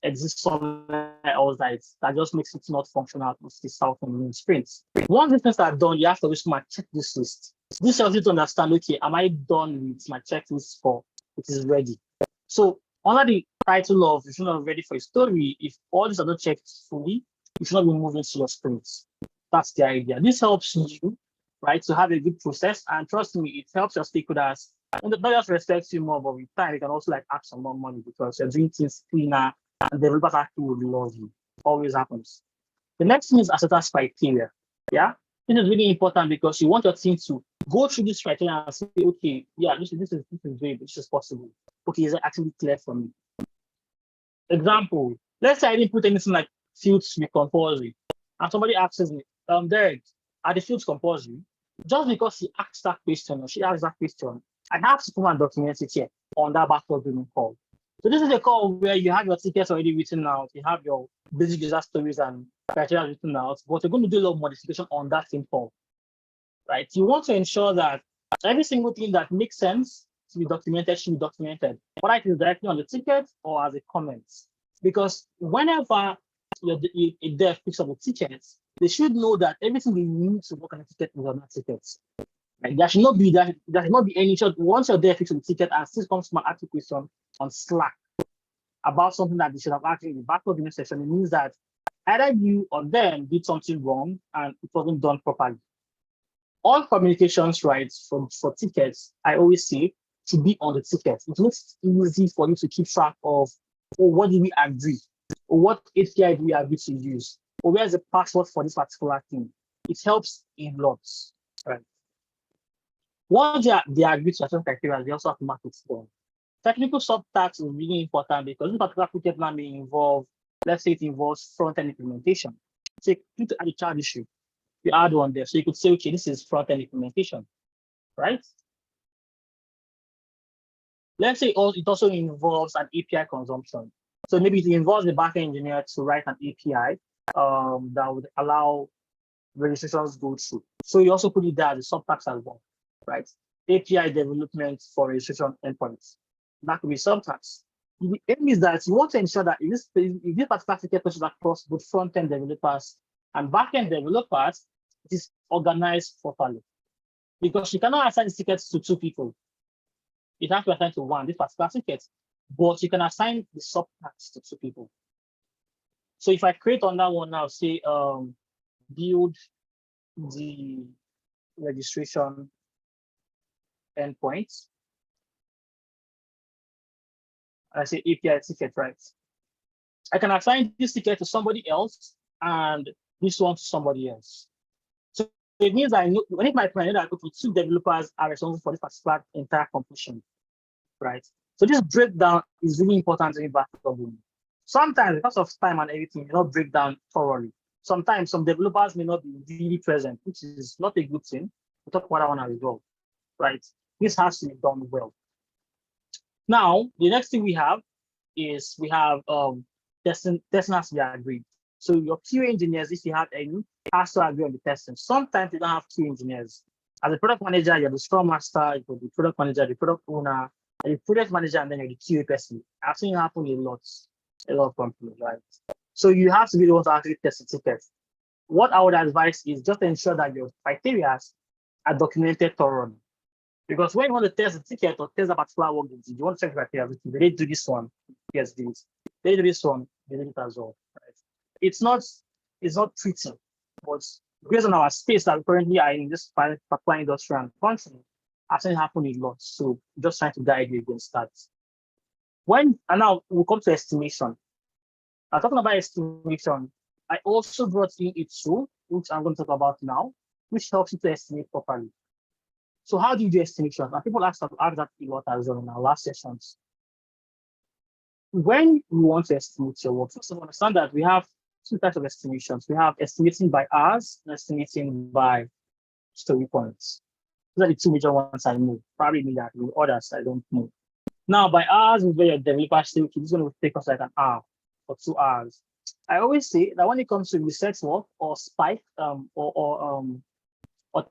exist somewhere else that just makes it not functional to the south and sprints. Once these things are done, you have to always check this list. This helps you to understand, okay, am I done with my checklist for it is ready? So under the title of if you're not ready for a story, if all these are not checked fully, you should not be moving to your sprints. That's the idea. This helps you, right, to have a good process. And trust me, it helps your stakeholders. And not just respect you more, but with time, you can also like ask some more money because you're doing things cleaner and the developers actually will love you. Always happens. The next thing is acceptance criteria. Yeah, this is really important because you want your team to go through this criteria and say, okay, yeah, this is great, this is possible. Okay, is it actually clear for me? Example, let's say I didn't put anything like fields to be compulsory, and somebody asks me, Derek, are the fields compulsory? Just because he asked that question or she asked that question, I have to come and document it here on that backlog call. So this is a call where you have your tickets already written out, you have your basic user stories and criteria written out, but you're going to do a lot of modification on that same call, right? You want to ensure that every single thing that makes sense to be documented should be documented, whether it is directly on the ticket or as a comment. Because whenever a dev picks up a ticket, they should know that everything they need to work on a ticket is on that ticket. Right? There should not be any shot. Once you're there fixing the ticket and still comes to my application on Slack about something that they should have actually in the backlog in the session, it means that either you or them did something wrong and it wasn't done properly. All communications, right, for tickets, I always say, to be on the ticket. It makes it easy for you to keep track of, what did we agree? Or what API do we agree to use? Or where's the password for this particular thing? It helps a lot, right? Once they agree to certain criteria, they also have to mark it down. Technical subtask is really important because this particular ticket now may involve, let's say it involves front-end implementation. So you to add a child issue, you add one there. So you could say, okay, this is front-end implementation, right? Let's say it also involves an API consumption. So maybe it involves the backend engineer to write an API that would allow registrations go through. So you also put it there as a subtask as well, right? API development for registration endpoints. That could be subtask. The aim is that you want to ensure that if this particular ticket pushes across both front-end developers and back-end developers, it is organized properly. Because you cannot assign tickets to two people. It has to be assigned to one, this particular ticket, but you can assign the subtasks to two people. So if I create on that one now, say build the registration endpoints. I say API ticket, right? I can assign this ticket to somebody else and this one to somebody else. So it means I know when it might find that two developers are responsible for this particular entire completion, right? So this breakdown is really important in backlog. Sometimes because of time and everything, you not break down thoroughly. Sometimes some developers may not be really present, which is not a good thing. We'll talk about that one as well, right? This has to be done well. Now, the next thing we have is we have testing has to be agreed. So your QA engineers, if you have any, has to agree on the testing. Sometimes you don't have QA engineers. As a product manager, you're the scrum master, you're the product manager, the product owner, and the project manager, and then you're the QA person. I've seen it happen a lot of companies, right? So you have to be the one to actually test the tickets. What I would advise is just ensure that your criteria are documented thoroughly. Because when you want to test the ticket or test a particular work, you want to check criteria. They do this one, yes, this. They do this one, they do it as well. Right? It's not pretty, but based on our space that we currently are in this particular industry and country, I've seen it happen a lot. So just trying to guide you against that. And now we'll come to estimation. Talking about estimation, I also brought in a tool, which I'm going to talk about now, which helps you to estimate properly. So how do you do estimation? And people ask that a lot as well in our last sessions. When you want to estimate your work, first of all, understand that we have two types of estimations. We have estimating by hours and estimating by story points. Those are the two major ones I know. Probably me that with others I don't know. Now by hours is where your developer say, okay, this is going to take us like an hour or 2 hours. I always say that when it comes to research work or spike or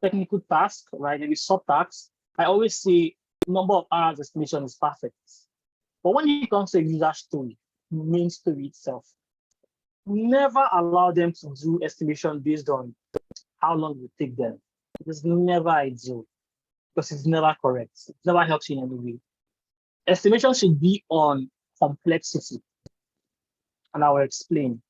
technical task, right? Maybe subtasks, I always say number of hours estimation is perfect. But when it comes to user story, main story itself, never allow them to do estimation based on how long it will take them. It is never ideal because it's never correct. It never helps you in any way. Estimation should be on complexity, and I will explain.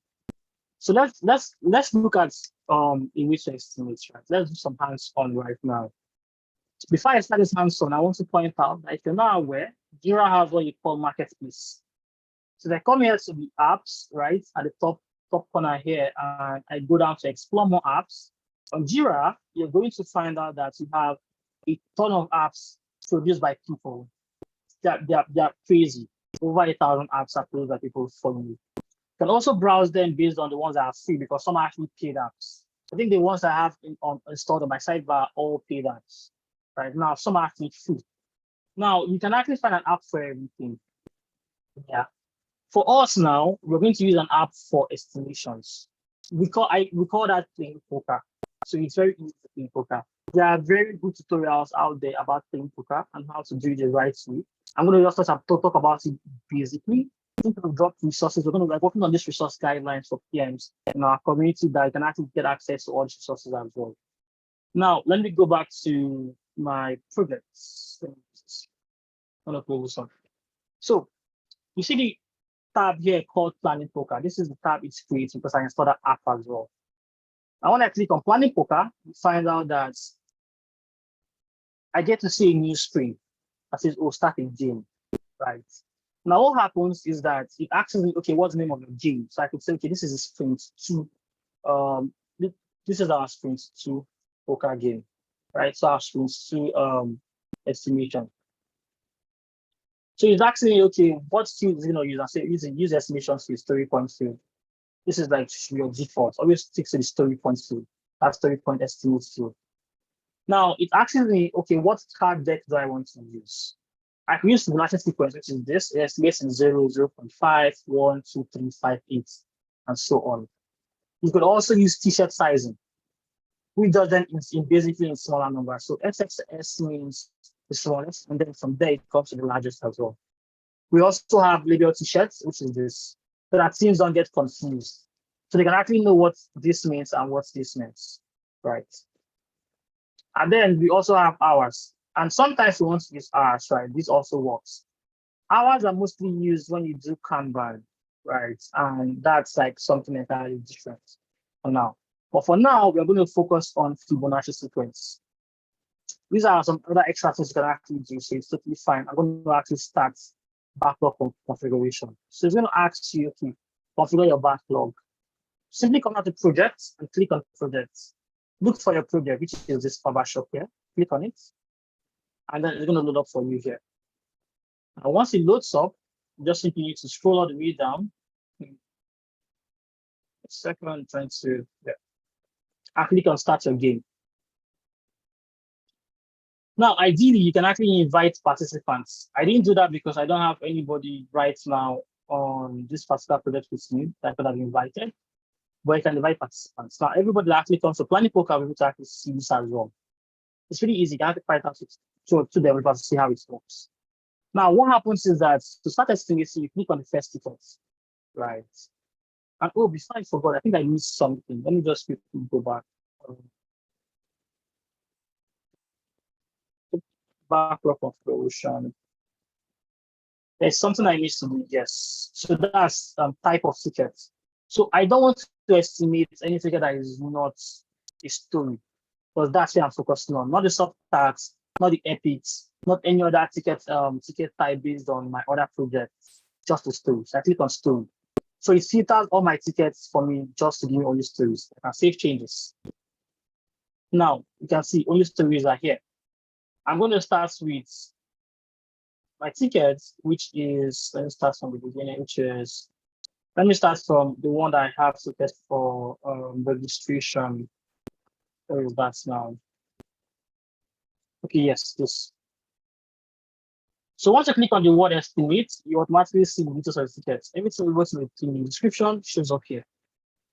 So let's look at a way to estimate, right? Let's do some hands-on right now. Before I start this hands-on, I want to point out that if you're not aware, Jira has what you call marketplace. So they come here to the apps, right? At the top corner here, and I go down to explore more apps. On Jira, you're going to find out that you have a ton of apps produced by people. They're crazy. Over 1,000 apps are produced by people following you. You can also browse them based on the ones that are free because some are actually paid apps. I think the ones I have installed on my sidebar are all paid apps. Right now, some are actually free. Now, you can actually find an app for everything. Yeah. For us now, we're going to use an app for estimations. We call that playing poker. So it's very easy to play poker. There are very good tutorials out there about playing poker and how to do it the right way. I'm going to just talk about it basically. I think we'll drop resources. We're going to be working on this resource guidelines for PMs in our community that you can actually get access to all these resources as well. Now, let me go back to my projects. So you see the tab here called Planning Poker. This is the tab it's creating because I installed that app as well. Now, when I click on Planning Poker, you find out that I get to see a new screen that says, oh, start a game, right? Now, what happens is that it asks me, okay, what's the name of the game? So I could say, okay, this is a sprint 2. This is our sprint 2 poker game, right? So our sprint 2 estimation. So it's actually, okay, what field is going to use? I say use estimation field, story point field. This is like your default. Always stick to the story point field. That story point estimate field. Now it actually, okay, what card deck do I want to use? I can use Fibonacci sequence, which is this. It estimates in 0, 0.5, 1, 2, 3, 5, 8, and so on. You could also use t-shirt sizing. We do them basically in smaller numbers. So XXS means the smallest, and then from there it comes to the largest as well. We also have label t-shirts, which is this, so that teams don't get confused. So they can actually know what this means and what this means, right? And then we also have hours. And sometimes we want to use hours, right? This also works. Hours are mostly used when you do Kanban, right? And that's like something entirely different for now. But for now, we're going to focus on Fibonacci sequence. These are some other extra things you can actually do, so it's totally fine. I'm going to actually start backlog configuration. So it's going to ask you to configure your backlog. Simply come out to projects and click on projects. Look for your project, which is this barbershop here. Click on it. And then it's going to load up for you here. And once it loads up, you just simply need to scroll all the way down. A second, I'm trying to, yeah. And click on start your game. Now, ideally, you can actually invite participants. I didn't do that because I don't have anybody right now on this particular project with me that I could have invited, but you can invite participants. Now, everybody that actually comes to Planning Poker will be able to actually see this as well. It's really easy. You can actually find out to developers to see how it works. Now, what happens is that to start estimating, you click on the first ticket, right? And oh, before I forgot, I think I missed something. Let me just quickly go back. Backlog configuration. There's something I missed to do, yes. So that's type of ticket. So I don't want to estimate any ticket that is not a story, because that's what I'm focusing on, not the subtask, not the epics, not any other ticket type based on my other projects, just the story. So I click on story. So it filters all my tickets for me just to give me only stories. I can save changes. Now you can see only stories are here. I'm going to start with my tickets, which is, let me start from the beginning, let me start from the one that I have to test for registration. Where is that now? Okay, yes, this. So once you click on the word estimate, you automatically see the details of the tickets. Everything we go to the description shows up here.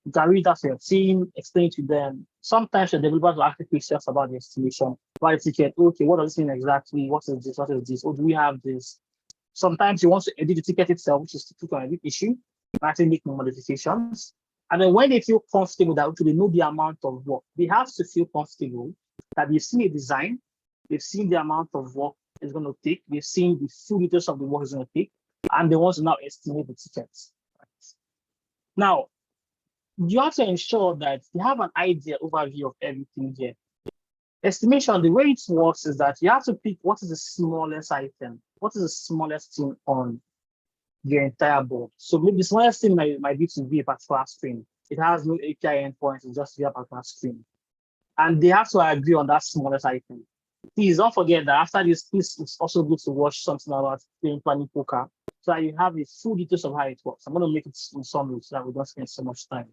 You can read that for your team, explain to them. Sometimes the developers will ask questions about the estimation, about the ticket. Okay, what does this mean exactly? What is this? What is this? Or do we have this? Sometimes you want to edit the ticket itself, which is to click on edit issue, and actually make modifications. And then when they feel comfortable that they know the amount of work, they have to feel comfortable that they've seen a design, they've seen the amount of work it's going to take, they've seen the full details of the work it's going to take, and they want to now estimate the tickets. Now, you have to ensure that you have an idea, overview of everything here. Estimation, the way it works is that you have to pick what is the smallest item, what is the smallest thing on your entire board. So maybe the smallest thing might be to be a particular screen. It has no API endpoints, it's just a particular screen. And they have to agree on that smallest item. Please don't forget that after this it's also good to watch something about playing Planning Poker so that you have the full details of how it works. I'm going to make it in summary so that we don't spend so much time.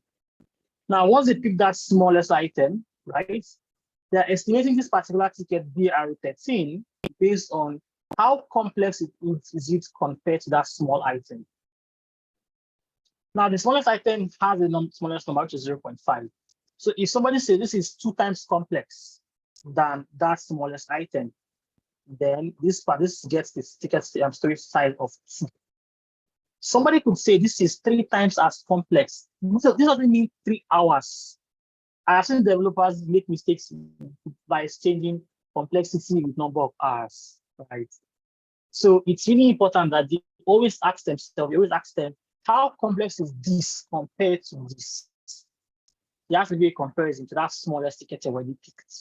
Now, once they pick that smallest item, right, they're estimating this particular ticket BR13 based on how complex is it compared to that small item. Now, the smallest item has the smallest number, which is 0.5. So if somebody says this is 2 times complex than that smallest item, then this gets this ticket storage size of 2. Somebody could say this is 3 times as complex. This doesn't mean 3 hours. I have seen developers make mistakes by exchanging complexity with number of hours, right? So it's really important that they always ask themselves, how complex is this compared to this? There has to be a comparison to that smallest ticket already picked.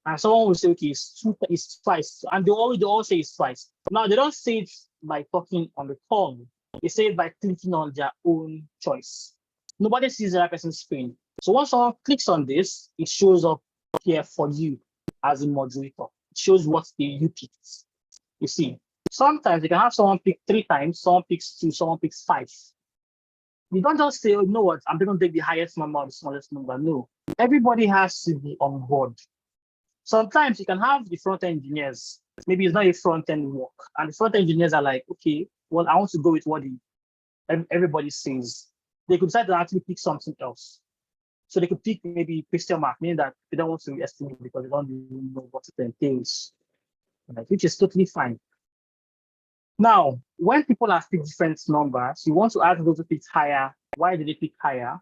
And someone will say, okay, it's twice. And they all say it's twice. Now, they don't say it by talking on the call. They say it by clicking on their own choice. Nobody sees the other person's screen. So once someone clicks on this, it shows up here for you as a moderator. It shows what you picked. You see. Sometimes you can have someone pick 3 times, someone picks 2, someone picks 5. You don't just say, oh, you know what, I'm going to take the highest number or the smallest number. No, everybody has to be on board. Sometimes you can have the front-end engineers. Maybe it's not a front-end work. And the front-end engineers are like, okay, well, I want to go with what everybody says. They could decide to actually pick something else. So they could pick maybe question mark, meaning that they don't want to estimate because they don't really know what it entails, right? Which is totally fine. Now, when people have picked different numbers, you want to ask those who picked higher, why did they pick higher?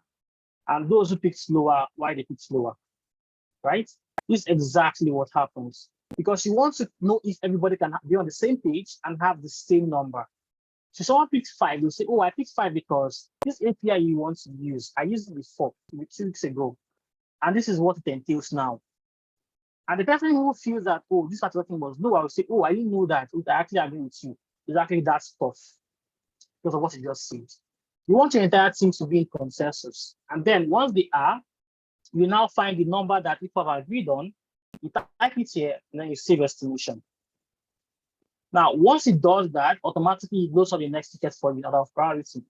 And those who picked lower, why they picked lower, right? This is exactly what happens. Because you want to know if everybody can be on the same page and have the same number. So someone picks 5, they'll say, oh, I picked 5 because this API you want to use, I used it before, 2 weeks ago. And this is what it entails now. And the person who feels that, oh, this particular thing was low, I will say, oh, I didn't know that. I actually agree with you. Exactly that stuff because of what you just said. You want your entire team to be in consensus. And then once they are, you now find the number that people have agreed on, you type it here, and then you save estimation. Now, once it does that, automatically it goes on the next ticket for you out of priority.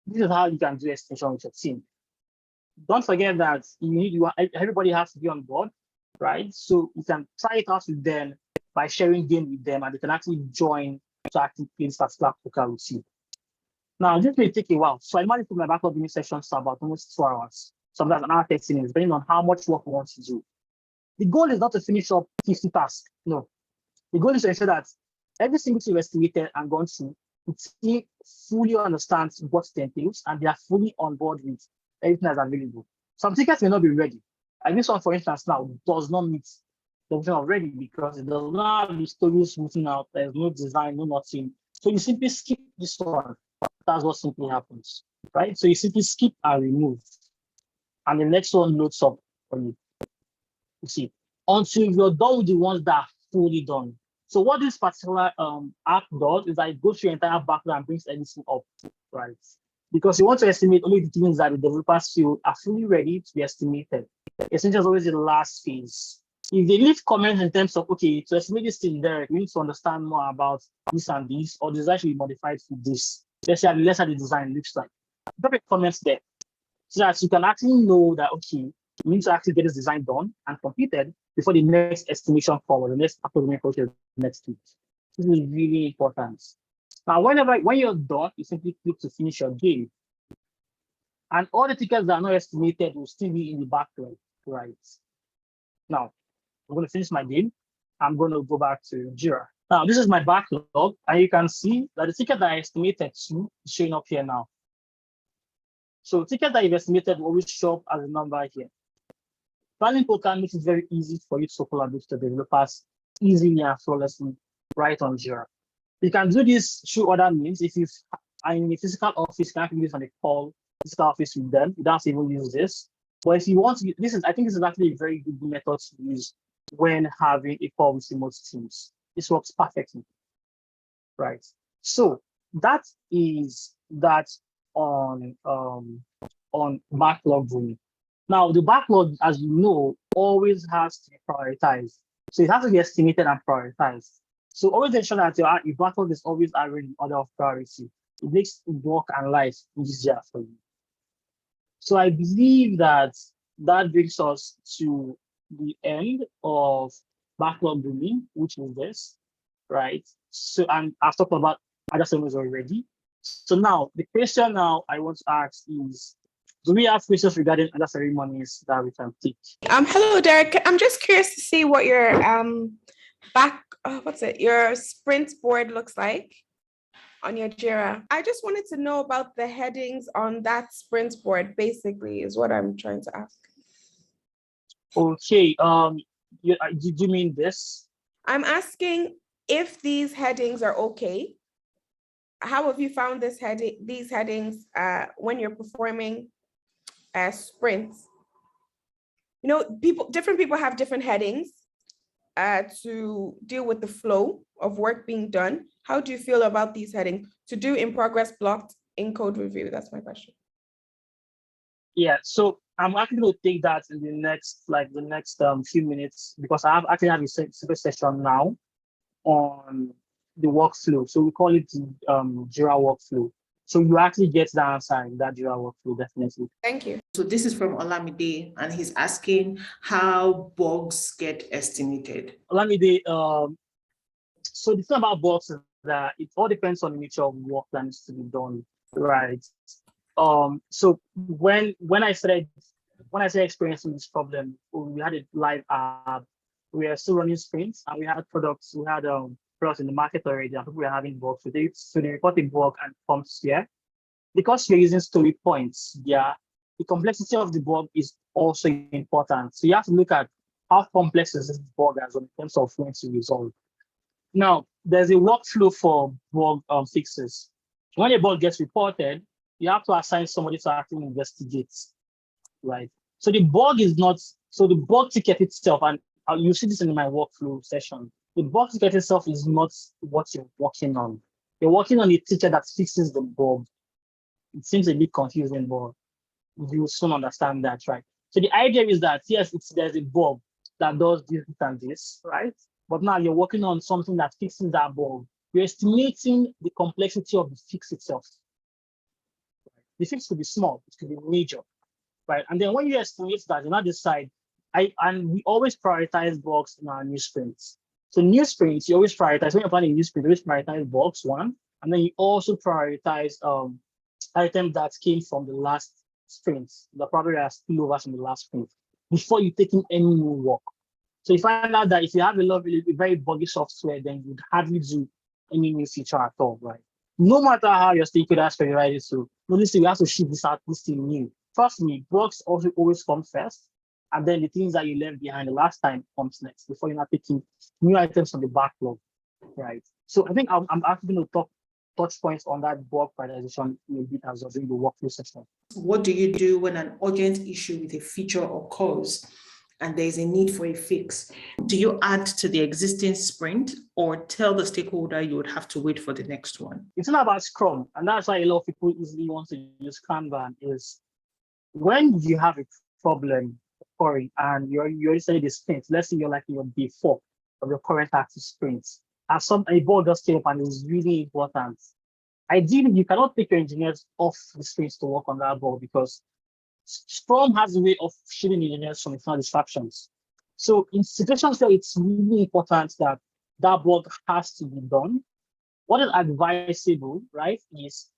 This is how you can do estimation with your team. Don't forget that everybody has to be on board, right? So you can try it out with them by sharing game with them, and they can actually join to actually play this particular poker with you. Now, this may take a while. So I normally put my backlog gaming sessions to about almost 2 hours. Sometimes an hour 30 minutes, depending on how much work we want to do. The goal is not to finish up 50 tasks. No. The goal is to ensure that every single thing estimated and gone through, the team fully understands what it entails and they are fully on board with everything that's available. Some tickets may not be ready. And this one, for instance, now does not meet the option of ready because it does not have the stories written out. There's no design, no nothing. So you simply skip this one. That's what simply happens, right? So you simply skip and remove. And the next one loads up for you. You see, until you're done with the ones that are fully done. So what this particular app does is that it goes through your entire backlog and brings everything up, right? Because you want to estimate only the things that the developers feel are fully ready to be estimated. Essentially, is always the last phase. If they leave comments in terms of, okay, to estimate this thing there, we need to understand more about this and this, or the design should be modified for this. Let's say the design looks like. Drop a comment there so that you can actually know that, okay, we need to actually get this design done and completed before the next estimation call or the next approval process next week. This is really important. Now, when you're done, you simply click to finish your game. And all the tickets that are not estimated will still be in the backlog, right? Now, I'm going to finish my game. I'm going to go back to Jira. Now, this is my backlog, and you can see that the ticket that I estimated to is showing up here now. So tickets that you've estimated will always show up as a number here. Planning poker makes it very easy for you to collaborate with the developers easily and flawlessly right on Jira. You can do this through other means. If you are in a physical office, you can actually use on a call, physical office with them. You don't have to even use this. But if you want to, I think this is actually a very good method to use when having a call with remote teams. This works perfectly, right? So that is that on backlog grooming. Now, the backlog, as you know, always has to be prioritized. So it has to be estimated and prioritized. So always ensure that your backlog is always arranged in order of priority. It makes work and life easier for you. So I believe that brings us to the end of backlog grooming, which is this, right? So, and I've talked about Agile Ceremonies already. So now, the question now I want to ask is, do we have questions regarding Agile Ceremonies that we can take? Hello, Derek. I'm just curious to see what your your sprint board looks like on your Jira. I just wanted to know about the headings on that sprint board, basically, is what I'm trying to ask. Okay. Did you mean this? I'm asking if these headings are okay. How have you found these headings when you're performing sprints? You know, different people have different headings to deal with the flow of work being done. How do you feel about these headings? To do in progress, blocked, in code review? That's my question. Yeah, so I'm actually going to take that in the next few minutes because I actually have a separate session now on the workflow. So we call it the Jira workflow. So you actually get the answer in that Jira workflow, definitely. Thank you. So this is from Olamide, and he's asking how bugs get estimated. Olamide, so the thing about bugs is that it all depends on the nature of work that needs to be done, right? So when I started experiencing this problem, we had a live app. We are still running sprints, and we had products. We had products in the market already, and people were having bugs with it. So they report a bug and comes here. Because you're using story points, yeah, the complexity of the bug is also important. So you have to look at how complex is this bug as well in terms of when to resolve. Now, there's a workflow for bug fixes. When a bug gets reported, you have to assign somebody to actually investigate, right? So the bug is not, so the bug ticket itself, and you see this in my workflow session, the bug ticket itself is not what you're working on. You're working on a ticket that fixes the bug. It seems a bit confusing, but you will soon understand that, right? So the idea is that, yes, there's a bug that does this and this, right? But now you're working on something that fixes that bug. You're estimating the complexity of the fix itself. The fix could be small, it could be major, right? And then when you estimate that, you now decide, and we always prioritize bugs in our new sprints. So new sprints, you always prioritize, when you're planning a new sprint, you always prioritize bugs, one, and then you also prioritize items that came from the last sprint, the probably are spillovers from the last sprint, before you take in any new work. So you find out that if you have a very buggy software, then you'd hardly do any new feature at all, right? No matter how your stakeholders prioritize it, so listen, we have to ship this out, this thing new. Trust me, bugs also always come first, and then the things that you left behind the last time comes next before you're not taking new items from the backlog, right? So I think I'm actually going to touch points on that bug prioritization in a bit as well during the workflow session. What do you do when an urgent issue with a feature occurs and there's a need for a fix? Do you add to the existing sprint or tell the stakeholder you would have to wait for the next one? It's not about Scrum, and that's why a lot of people easily want to use Kanban. Is when you have a problem occurring and you're already started the sprint, let's say you're like in your day 4 of your current active sprint, and a bug just came up and it's really important. Ideally, you cannot take your engineers off the sprint to work on that bug, because Scrum has a way of shielding engineers from external distractions. So in situations where it's really important that that bug has to be done, what is advisable, right, is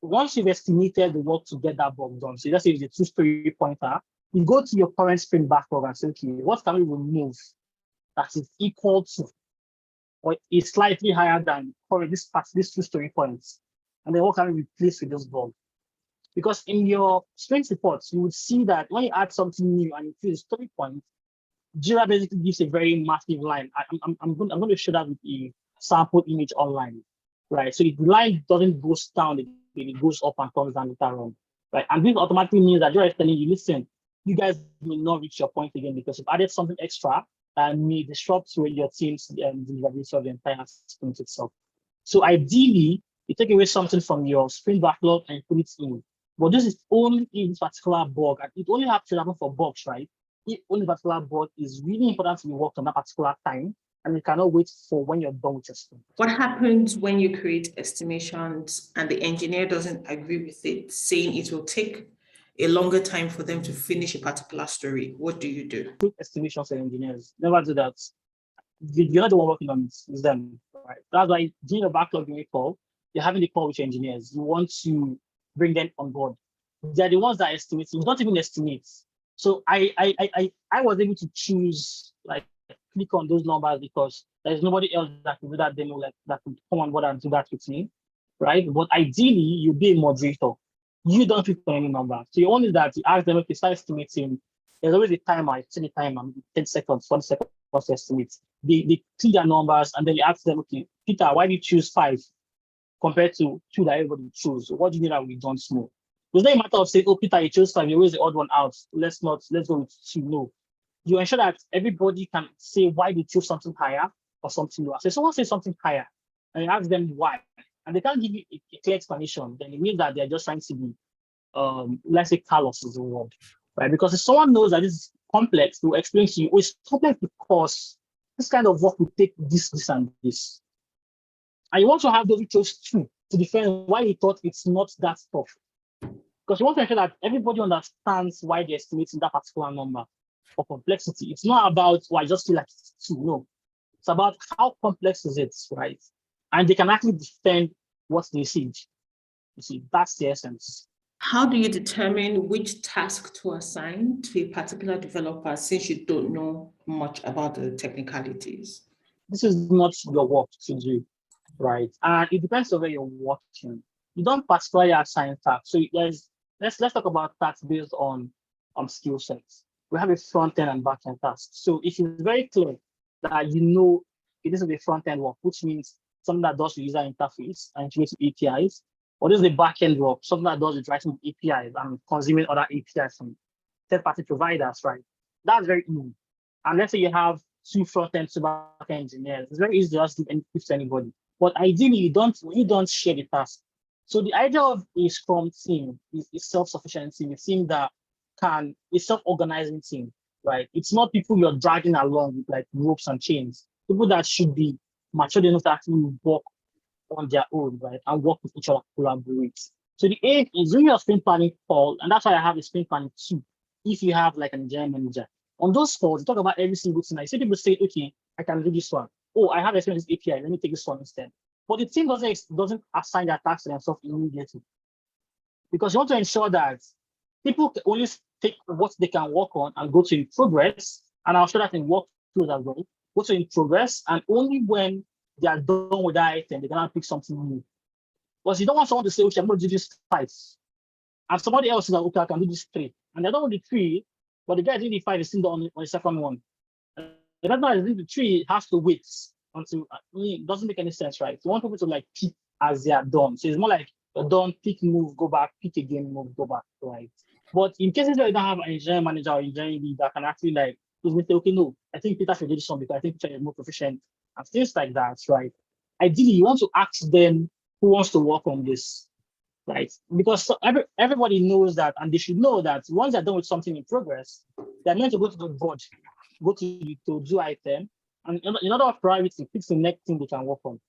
once you've estimated the work to get that bug done, so let's say it's a 2-story pointer, you go to your current sprint backlog and say, okay, what can we remove that is equal to or is slightly higher than this 2-story points? And then what can we replace with this bug? Because in your sprint reports, you would see that when you add something new and increase the story point, Jira basically gives a very massive line. I'm going to show that with a sample image online, right? So the line doesn't go down, it goes up and comes down later on, right? And this automatically means that Jira is telling you, listen, you guys may not reach your point again because you've added something extra and may disrupt your team's deliverability of the entire sprint itself. So ideally, you take away something from your sprint backlog and put it in. But this is only in this particular bug, and it only has to happen for bugs, right? If only particular bug is really important to be worked on that particular time, and you cannot wait for when you're done with your sprint. What happens when you create estimations and the engineer doesn't agree with it, saying it will take a longer time for them to finish a particular story? What do you do? Quick estimations for engineers. Never do that. You're not the one working on it, it's them, right? That's why during the backlog call, you're having the call with your engineers. You want to bring them on board. They're the ones that estimate. You don't even estimate. So I was able to choose, like, click on those numbers because there's nobody else that can do that demo, like that could come on board and do that with me, right? But ideally, you be a moderator. You don't click on any number. So your only that you ask them, okay, start estimating. There's always a timer. You set a timer, 10 seconds, 1 second to estimate. They click their numbers and then you ask them, okay, Peter, why did you choose 5 compared to 2 that everybody chose? What do you need that we don't know? It's not a matter of saying, oh, Peter, you chose 5, you always the odd one out. Let's go with 2. No. You ensure that everybody can say why they choose something higher or something lower. So if someone says something higher and you ask them why, and they can't give you a clear explanation, then it means that they're just trying to be, let's say, callous is the word, right? Because if someone knows that this is complex, they will explain to you, oh, it's complex because this kind of work will take this, and this. And you want to have those who chose 2 to defend why he thought it's not that tough. Because you want to ensure that everybody understands why they're estimating that particular number of complexity. It's not about, I just feel like it's 2. No. It's about how complex is it, right? And they can actually defend what they see. You see, that's the essence. How do you determine which task to assign to a particular developer since you don't know much about the technicalities? This is not your work to do, right? And it depends on where you're working. You don't particularly assign tasks. So let's talk about tasks based on skill sets. We have a front end and back end task. So if it's very clear that you know it is a front end work, which means something that does the user interface and integrates APIs, or this is the back end work, something that does the writing of APIs and consuming other APIs from third-party providers, right? That's very easy. And let's say you have 2 front-end, 2 back-end engineers. It's very easy to just give any tips to anybody. But ideally, you don't share the task. So the idea of a Scrum team is a self-sufficient team, a team that a self-organizing team, right? It's not people you're dragging along with like ropes and chains. People that should be mature enough to actually work on their own, right? And work with each other, collaborate. So the aim is doing your sprint planning call, and that's why I have a sprint planning too. If you have like an engineering manager, on those calls, you talk about every single thing. I see people say, okay, I can do this one. Oh, I have experience with API. Let me take this one instead. But the team doesn't assign their tasks to themselves immediately, because you want to ensure that people can only take what they can work on and go to in progress. And I'll show that in workflows as well. Go to in progress, and only when they are done with that item, they're gonna pick something new. Because you don't want someone to say, okay, I'm gonna do this 5. And somebody else is like, okay, I can do this 3. And they're done with the 3, but the guy doing the 5 is still done on the second one. The other guy doing the 3 has to wait until it doesn't make any sense, right? You want people to like pick as they are done. So it's more like you're done, pick, move, go back, pick again, move, go back, right? But in cases where you don't have an engineering manager or engineering lead that can actually like, say, okay, no, I think Peter should do this one because I think Peter is more proficient and things like that, right? Ideally, you want to ask them who wants to work on this, right? Because everybody knows that, and they should know that once they're done with something in progress, they're meant to go to the board, go to the to-do item, and in order of priority, fix the next thing they can work on.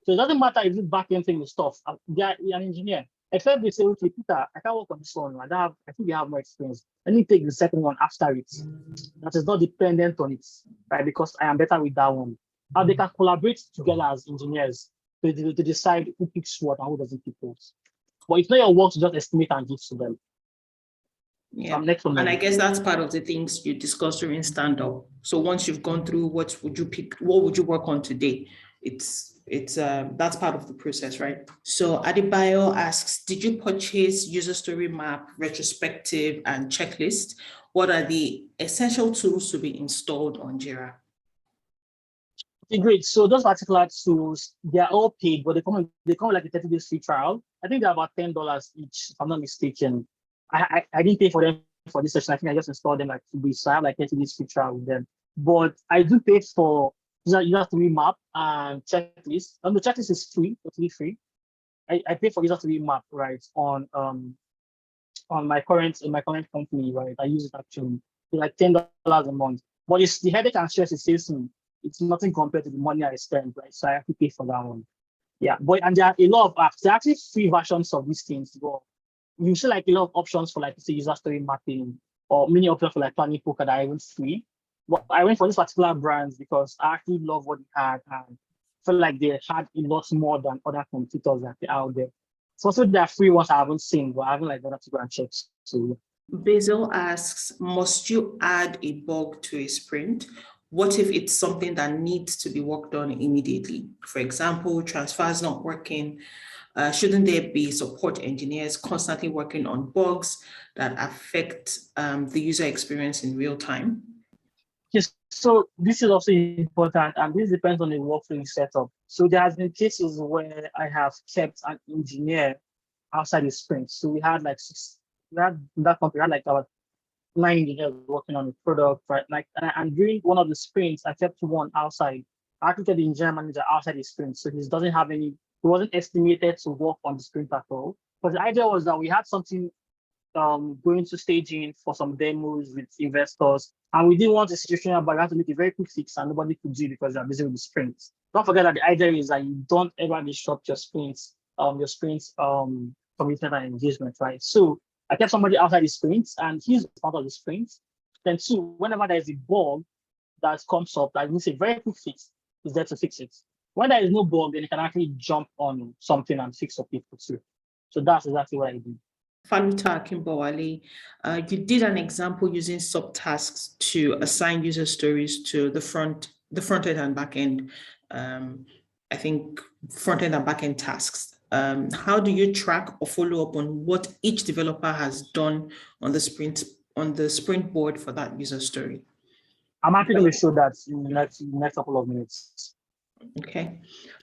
So it doesn't matter if this back-end thing is stuff. They are an engineer. Except they say, okay, Peter, I can't work on this one. I think they have more experience. Let me take the second one after it. That is not dependent on it, right? Because I am better with that one. And they can collaborate together as engineers to decide who picks what and who doesn't pick what. But it's not your work to just estimate and give to them. Yeah, next one. and I guess that's part of the things you discussed during stand-up. So once you've gone through what would you pick, what would you work on today? It's that's part of the process, right? So Adebayo asks, did you purchase user story map, retrospective, and checklist? What are the essential tools to be installed on Jira? Okay, great. So those particular tools, they are all paid, but they come with like a 30-day free trial. I think they're about $10 each, if I'm not mistaken. I didn't pay for them for this session. I think I just installed them like 2 weeks. So I have like 30 days free trial with them. But I do pay for user story map and checklist. The checklist is free, totally free. I pay for user story map, right, on my current company, right? I use it actually. It's like $10 a month. But it's the headache and stress it saves me. It's nothing compared to the money I spend, right? So I have to pay for that one. Yeah, and there are a lot of apps. There are actually free versions of these things. But you see like a lot of options for like say user story mapping or many options for like planning poker that are even free. But I went for this particular brand because I actually love what they had and felt like they had a lot more than other competitors that are out there. So also there are free ones I haven't seen, but I haven't like bothered to go and check. So Basil asks, must you add a bug to a sprint? What if it's something that needs to be worked on immediately? For example, transfers not working. Shouldn't there be support engineers constantly working on bugs that affect the user experience in real time? yes, so this is also important, and this depends on the workflow setup. So there has been cases where I have kept an engineer outside the sprint. So we had like that company had like about 9 engineers working on the product, right? Like, and during one of the sprints, I kept one outside. I actually kept the engineering manager outside the sprint, so he wasn't estimated to work on the sprint at all. But the idea was that we had something going to staging for some demos with investors, and we didn't want a situation where we had to make a very quick fix and nobody could do it because they're busy with the sprints. don't forget that the idea is that you don't ever disrupt your sprints commitment and engagement, right? So I kept somebody outside the sprints and he's part of the sprints. Then two, whenever there's a bug that comes up, that needs a very quick fix, is there to fix it. When there is no bug, then you can actually jump on something and fix up people too. So that's exactly what I do. Fanuta Kimbawali, you did an example using subtasks to assign user stories to the front end and back end. I think front end and back end tasks. How do you track or follow up on what each developer has done on the sprint board for that user story? I'm actually going to show that in the next couple of minutes. Okay.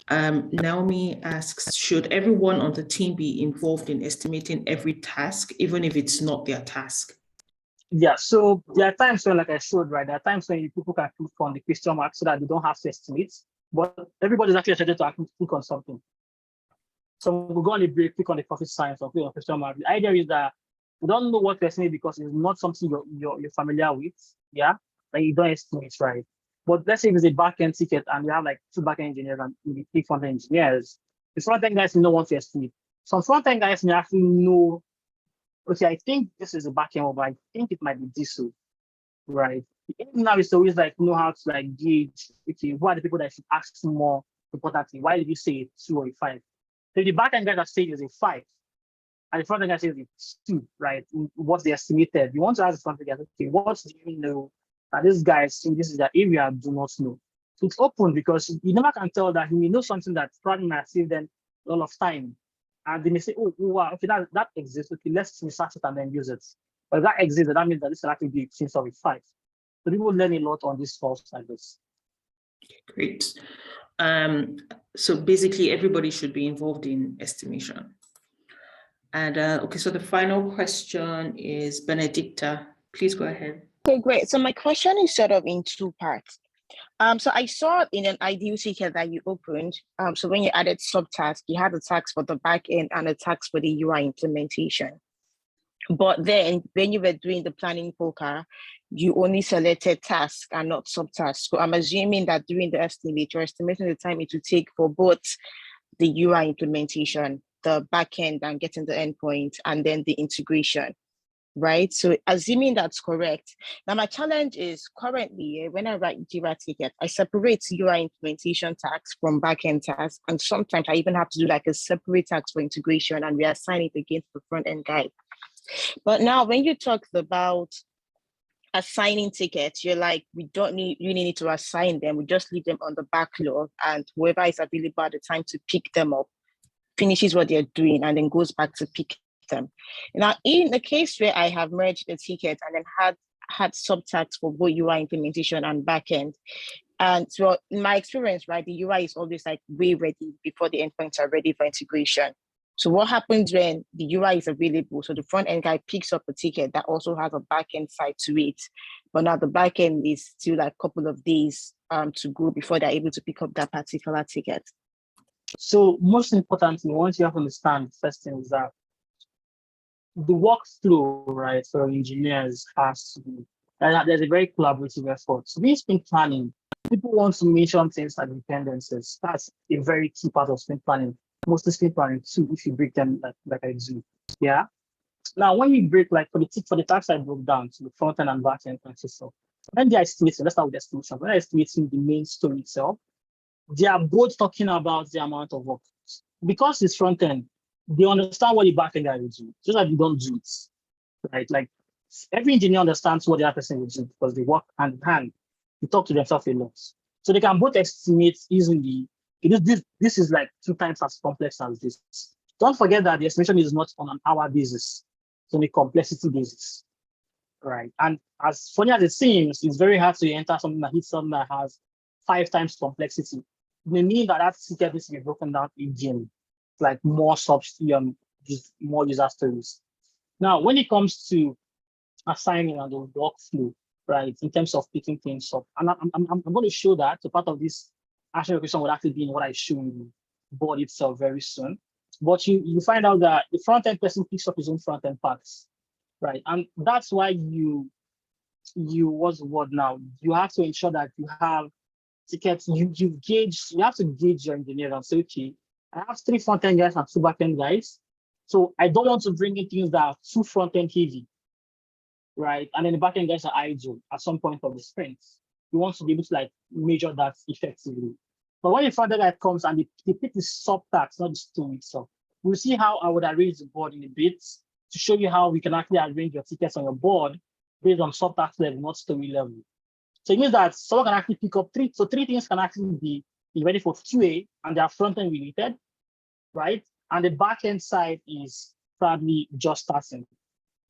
Naomi asks, should everyone on the team be involved in estimating every task, even if it's not their task? Yeah, so there are times when, like I showed, right, there are times when people can click on the question mark so that they don't have to estimate, but everybody's actually expected to actually click on something. So we'll go on the break, click on the coffee signs or click on question mark. The idea is that we don't know what to estimate because it's not something you're familiar with, yeah, like you don't estimate, right? But let's say if it's a backend ticket and we have like 2 backend engineers and maybe 3 front-end engineers, the front-end guys may not want to estimate. Some front-end guys may actually know, okay, I think this is a backend, but I think it might be this, right? The aim now is to always like know how to like gauge, okay, who are the people that should ask more importantly? Why did you say a 2 or a 5? So the backend guy that says is a 5, and the front-end guy says it's 2, right? What's the estimated? You want to ask the front-end guy, okay, what do you know that this guy is saying this is the area I do not know? So it's open because you never can tell that he may know something that probably might save them a lot of time. And they may say, oh wow, okay, that exists. Okay, let's research it and then use it. But if that exists, that means that this will actually be since of a 5. So people learn a lot on this course like this. Great. So basically everybody should be involved in estimation. And okay, so the final question is Benedicta. Please go ahead. Okay, great. So my question is sort of in 2 parts. So I saw in an ideal ticket that you opened, so when you added subtask, you had a task for the back end and a task for the UI implementation. But then when you were doing the planning poker, you only selected task and not subtask. So I'm assuming that during the estimate, you're estimating the time it would take for both the UI implementation, the back end and getting the endpoint, and then the integration. Right? So assuming that's correct. Now my challenge is currently when I write Jira tickets, I separate UI implementation tasks from backend tasks. And sometimes I even have to do like a separate task for integration and reassign it against the front end guy. But now when you talk about assigning tickets, you're like, we don't really need to assign them. We just leave them on the backlog and whoever is available at the time to pick them up finishes what they're doing and then goes back to pick them. Now, in the case where I have merged the ticket and then had subtasks for both UI implementation and backend, and so in my experience, right, the UI is always like way ready before the endpoints are ready for integration. So what happens when the UI is available? So the front end guy picks up a ticket that also has a backend side to it, but now the backend is still like a couple of days to go before they're able to pick up that particular ticket. So most importantly, once you have to understand, the first thing is that the workflow, right, for engineers has to be, there's a very collaborative effort. So in sprint planning, people want to mention things like dependencies. That's a very key part of sprint planning. Mostly sprint planning too, if you break them like I do. Yeah. Now, when you break, like for the tasks I broke down to the front end and back end consistent, when they're estimating, let's start with estimation. When they're estimating the main story itself, they are both talking about the amount of work. Because it's front end, they understand what the back end guy will do, just like you don't do it, right? Like every engineer understands what the other person will do because they work hand in hand. They talk to themselves a lot. So they can both estimate easily. This is like 2 times as complex as this. Don't forget that the estimation is not on an hour basis, it's on a complexity basis, right? And as funny as it seems, it's very hard to enter something that hits something that has 5 times complexity. It may mean that ticket needs to be broken down again, like more more user stories. Now, when it comes to assigning and the workflow, right, in terms of picking things up, and I'm going to show that. So part of this action location would actually be in what I show you board itself very soon. But you find out that the front end person picks up his own front end parts, right? And that's why you what's the word now? You have to ensure that you have tickets, you have to gauge your engineer and say, okay, I have 3 front-end guys and 2 back-end guys. So I don't want to bring in things that are too front-end heavy, right? And then the back-end guys are idle at some point of the sprint. You want to be able to like measure that effectively. But when the front-end guy comes and they pick the subtask, not the story itself, we'll see how I would arrange the board in a bit to show you how we can actually arrange your tickets on your board based on subtask level, not story level. So it means that someone can actually pick up 3. So 3 things can actually be ready for QA and they are front-end related, right? And the back-end side is probably just starting.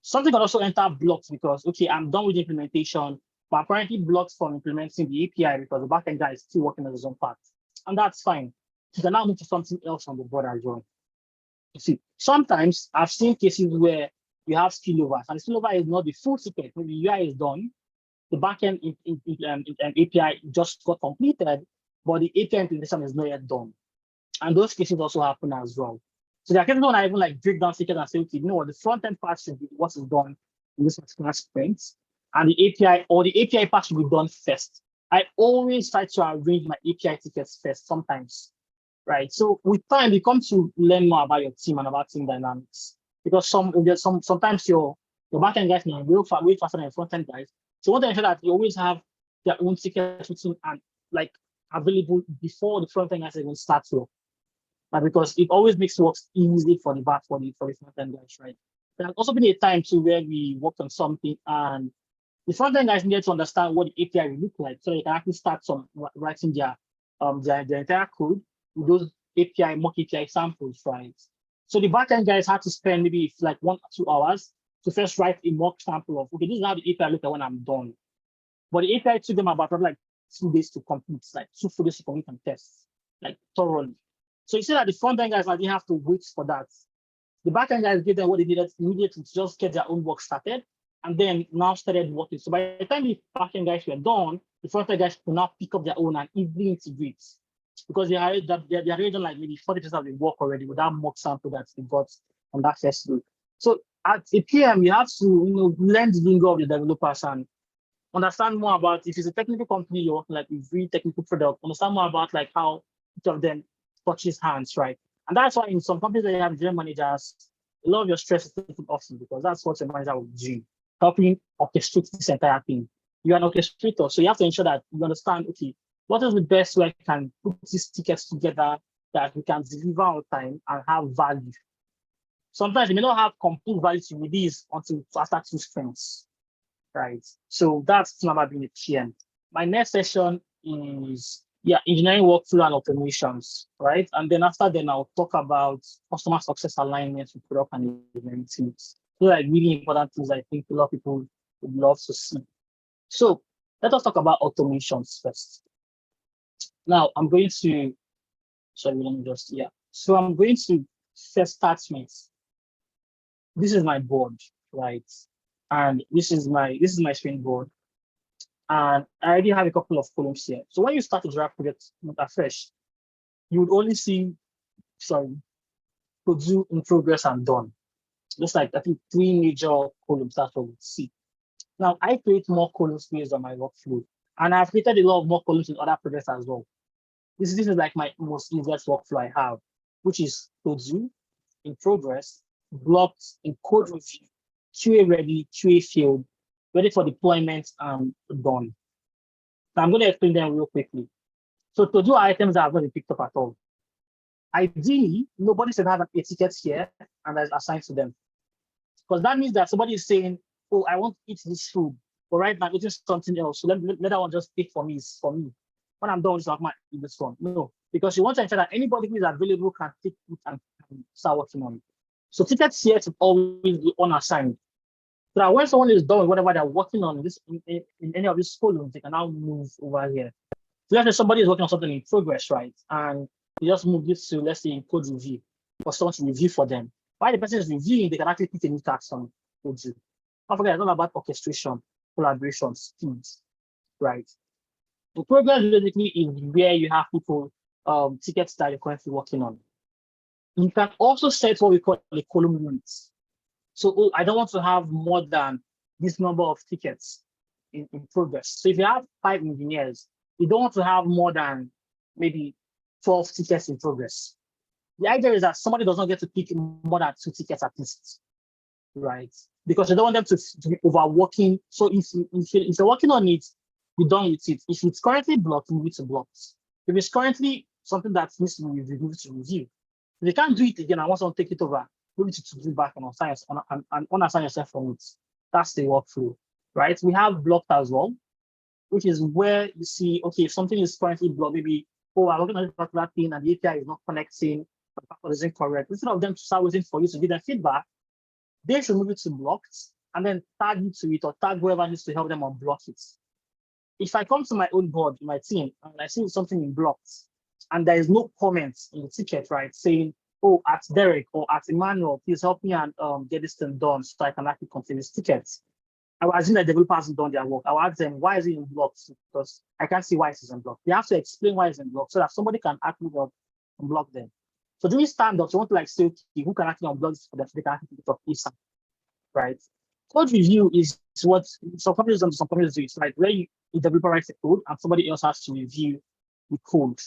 Something can also enter blocks because, okay, I'm done with the implementation, but I'm currently blocked from implementing the API because the back-end guy is still working on his own part. And that's fine. You can now move to something else on the board as well. You see, sometimes I've seen cases where you have spillovers, and the spillover is not the full ticket. When the UI is done, the backend API just got completed, but the API implementation is not yet done. And those cases also happen as well. So there are cases when I even like break down tickets and say, okay, you know what, the front end part should be what is done in this particular sprint, and the API part should be done first. I always try to arrange my API tickets first sometimes, right? So with time, you come to learn more about your team and about team dynamics, because sometimes your backend guys are way faster than your front end guys. So want to ensure that you always have their own tickets written and like available before the front end guys even start to. Because it always makes work easy for the front end guys, right? There has also been a time too where we worked on something and the front end guys needed to understand what the API will look like, so they can actually start writing their entire code with those mock API samples, right? So the back end guys had to spend maybe like 1 or 2 hours to first write a mock sample of, okay, this is how the API looks like when I'm done. But the API took them about probably like 2 days to complete, like 2 full days to complete and test, like thoroughly. So you see that the front end guys didn't have to wait for that. The back end guys gave them what they needed immediately to just get their own work started, and then now started working. So by the time the back end guys were done, the front end guys could now pick up their own and easily integrate, because they are already done like maybe 40% of the work already with that mock sample that they got on that first week. So at a PM, you have to learn the lingo of the developers and understand more about, if it's a technical company you're working like with really technical product, understand more about like how each of them touches hands, right? And that's why in some companies that you have general managers, a lot of your stress is taken off you, because that's what your manager will do, helping orchestrate this entire thing. You're an orchestrator, so you have to ensure that you understand, okay, what is the best way I can put these tickets together that we can deliver on time and have value. Sometimes you may not have complete value to release until after 2 sprints, right? So that's about being a PM. My next session is engineering workflow and automations, right? And then after then I'll talk about customer success alignment with product and engineering teams. Those are really important things I think a lot of people would love to see. So let us talk about automations first. Now I'm going to, So I'm going to first start with, this is my board, right? And this is my screen board. And I already have a couple of columns here. So when you start a Jira project afresh, you would only see, to do, in progress, and done. Just like, I think 3 major columns, that's what we see. Now, I create more columns based on my workflow. And I've created a lot of more columns in other projects as well. This is like my most easiest workflow I have, which is to do, in progress, blocked, in code review, QA ready, QA field, ready for deployment, and done. Now I'm going to explain them real quickly. So to do items that have not been picked up at all. Ideally, nobody should have a ticket here and that's assigned to them. Because that means that somebody is saying, oh, I want to eat this food, but right now I'm eating something else. So let that one just pick for me. It's for me. When I'm done with this, I might eat this one. No, because you want to ensure that anybody who is available can take it and start working on it. So tickets here should always be unassigned. So that when someone is done with whatever they're working on in any of these columns, they can now move over here. So let's say somebody is working on something in progress, right? And they just move this to, let's say, in code review, for someone to review for them. While the person is reviewing, they can actually put a new task on code review. Don't forget, it's all about orchestration, collaboration, speeds, right? The progress basically is where you have people, tickets that you're currently working on. You can also set what we call a column limits. So, I don't want to have more than this number of tickets in progress. So if you have 5 engineers, You don't want to have more than maybe 12 tickets in progress. The idea is that somebody does not get to pick more than 2 tickets at least, right? Because you don't want them to be overworking. So if you're working on it, be done with it. If it's currently blocked, move it to blocks. If it's currently something that needs to be reviewed, move it to review. If you can't do it again, I want someone to take it over, move it to do back and unassign yourself from it. That's the workflow, right? We have blocked as well, which is where you see, okay, if something is currently blocked, maybe, oh, I'm working on this particular thing and the API is not connecting, the password isn't correct. Instead of them to start waiting for you to give them feedback, they should move it to blocks and then tag you to it or tag whoever needs to help them unblock it. If I come to my own board, my team, and I see something in blocks, and there is no comments in the ticket, right, saying, oh, at Derek or at Emmanuel, please help me and get this thing done so I can actually complete this ticket. I will assume that the developer hasn't done their work. I will ask them, why is it in blocks? Because I can't see why it is in blocks. They have to explain why it's in blocks so that somebody can actually unblock them. So during stand-ups, you want to like say, okay, who can actually unblock this for them so they can actually pick it up easily, right? Code review is what some companies do, some companies do. It's like where the developer writes the code and somebody else has to review the code.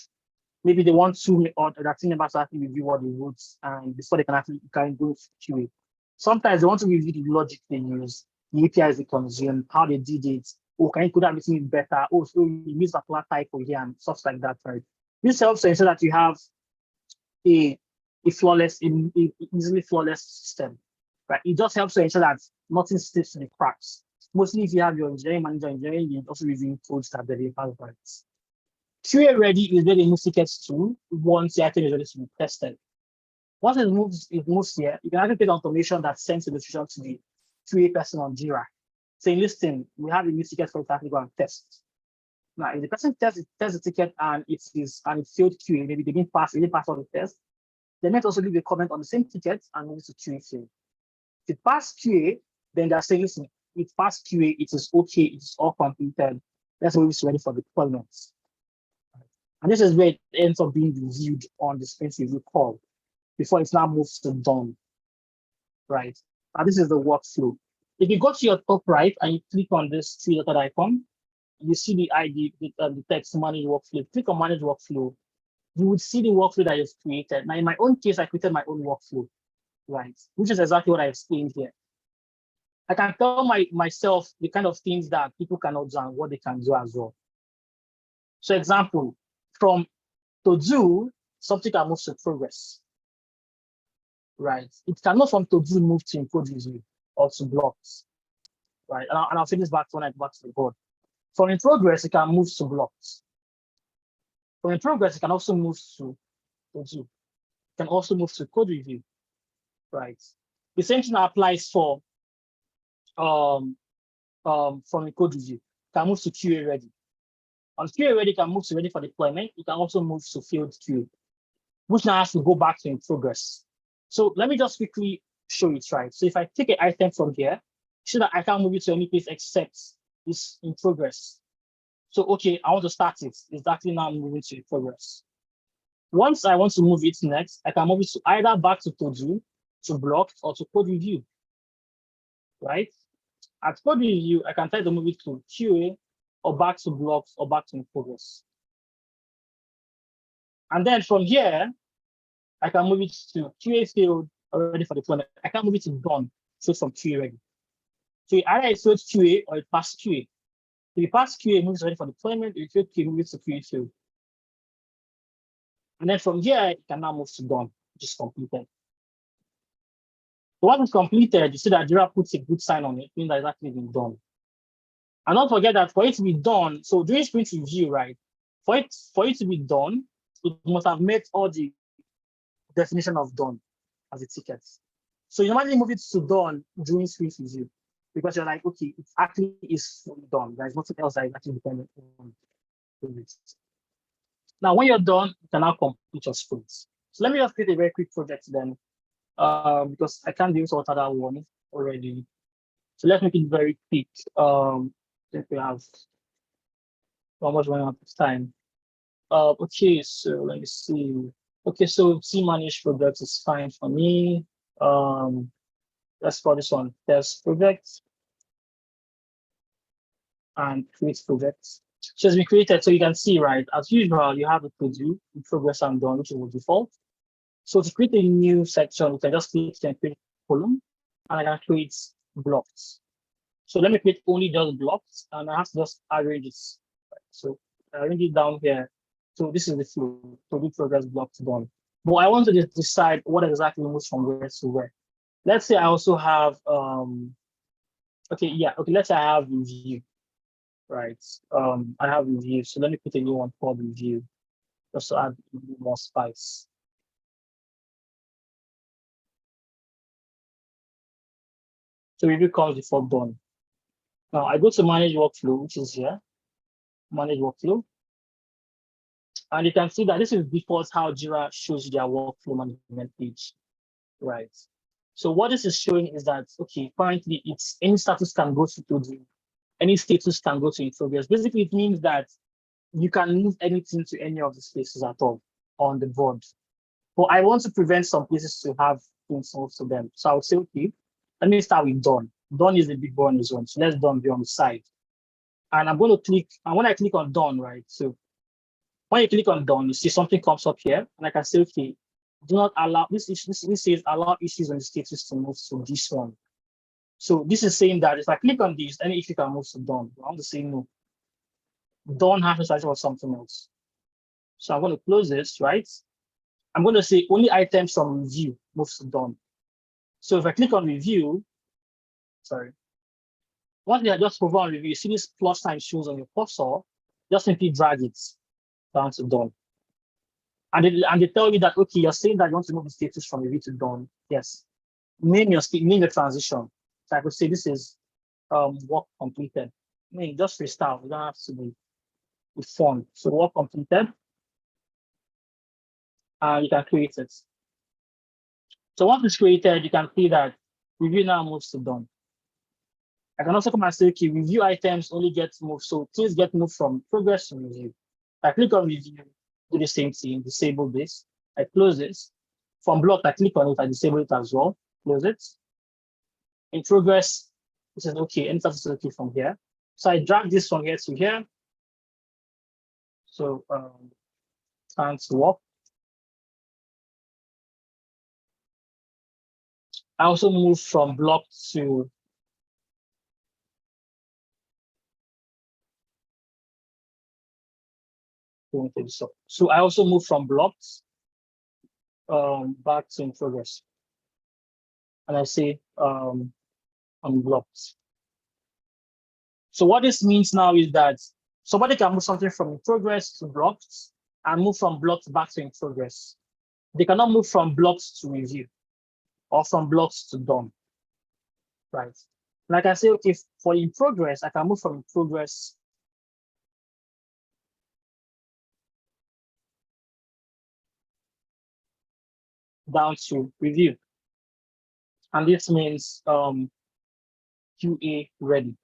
Maybe they want to, or the team members to actually review what they wrote and before they can actually go to QA. Sometimes they want to review the logic they use, the APIs they consume, how they did it. Oh, can you code everything better? Oh, so you use a particular type over here and stuff like that, right? This helps to ensure that you have a flawless, easily flawless system, right? It just helps to ensure that nothing slips in the cracks. Mostly if you have your engineering manager, you're also reviewing codes that the developer writes. QA ready is where they move tickets to once the item is ready to be tested. Once it moves here, you can actually get automation that sends a notification to the QA person on Jira, saying, listen, we have a new ticket for you to actually go and test. Now, if the person tests the ticket and it failed QA, maybe they didn't pass all the test, they might also leave a comment on the same ticket and move it to QA fail. If it passed QA, then they're saying, listen, it passed QA, it is okay, it is all completed. Let's move it ready for deployment. And this is where it ends up being reviewed on the sprint review call before it's now moves to done, right? And this is the workflow. If you go to your top right and you click on this three-dotted icon, you see the ID, the text manage workflow. Click on manage workflow. You would see the workflow that is created. Now, in my own case, I created my own workflow, right? Which is exactly what I explained here. I can tell myself the kind of things that people cannot do and what they can do as well. So example, from to do, something can move to progress, right? It cannot from to do move to code review or to blocks, right? And I'll finish back when I go back to the board. From in progress, it can move to blocks. From in progress, it can also move to do. It can also move to code review, right? The same thing applies for from the code review. It can move to QA ready. On QA ready, it can move to ready for deployment. It can also move to field QA, which now has to go back to in progress. So let me just quickly show it, right? So if I take an item from here, so that I can move it to any place except this in progress. So, okay, I want to start it. It's actually now moving to in progress. Once I want to move it next, I can move it to either back to do, to blocked, or to code review, right? At code review, I can try to move it to QA, or back to blocks, or back to in progress. And then from here, I can move it to QA field or ready for deployment. I can move it to done, so from QA ready. So either it failed QA or it passed QA. If you pass QA, it moves ready for deployment. If you fail QA, move it to QA field. And then from here, it can now move to done, which is completed. So once it's completed, you see that Jira puts a good sign on it, meaning that it's actually been done. And don't forget that for it to be done, so during sprint review, right, for it to be done, it must have met all the definition of done as a ticket. So you normally move it to done during sprint review because you're like, okay, it actually is fully done. There's nothing else that is actually dependent on it. Now, when you're done, you can now complete your sprints. So let me just create a very quick project then, because I can't do sort of that one already. So let's make it very quick. I think we have almost running out of time. Okay, so let me see. Okay, so team managed projects is fine for me. Let's call this one test project and create projects. So it's been created. So you can see, right, as usual, you have the to do, in progress and done, which is the default. So to create a new section, you can just click and create column, and I can create blocks. So let me create only just blocks, and I have to just arrange it. Right? So I arrange it down here. So this is the flow. To do progress blocks done. But I want to just decide what exactly moves from where to where. Let's say I also have let's say I have review, right? I have review. So let me put a new one called review, just to add more spice. So review comes before done. Now I go to manage workflow, which is here, manage workflow. And you can see that this is default how Jira shows their workflow management page, right? So what this is showing is that, okay, currently it's any status can go to do, any status can go to in progress. Basically, it means that you can move anything to any of the spaces at all on the board. But I want to prevent some places to have things moved to them. So I would say, okay, let me start with done. Done is the big boy on this one. So let's done be on the side. And I'm going to click, and when I click on done, right? So when you click on done, you see something comes up here, and I can say, okay, do not allow this says allow issues on the status to move to this one. So this is saying that if I click on this, any issue can move to done. I want to say no. Done has to start with something else. So I'm going to close this, right? I'm going to say only items from review moves to done. So if I click on review, once I just hover on review, you see this plus sign shows on your cursor, just simply drag it down to done. And they tell you that, okay, you're saying that you want to move the status from review to done. Yes. Name the transition. So I could say this is work completed. I mean, just restart. You don't have to be font. So work completed. You can create it. So once it's created, you can see that review now moves to done. I can also come and say, okay, review items only get moved. So things get moved from progress to review. I click on review, do the same thing, disable this. I close this. From block, I click on it, I disable it as well, close it. In progress, this is okay, enter is okay from here. So I drag this from here to here. So time to work. I also move from block to so I also move from blocks back to in progress. And I say unblocked. So what this means now is that somebody can move something from in progress to blocked and move from blocked back to in progress. They cannot move from blocks to review or from blocks to done, right? Like I say, okay, for in progress, I can move from in progress down to review. And this means QA ready.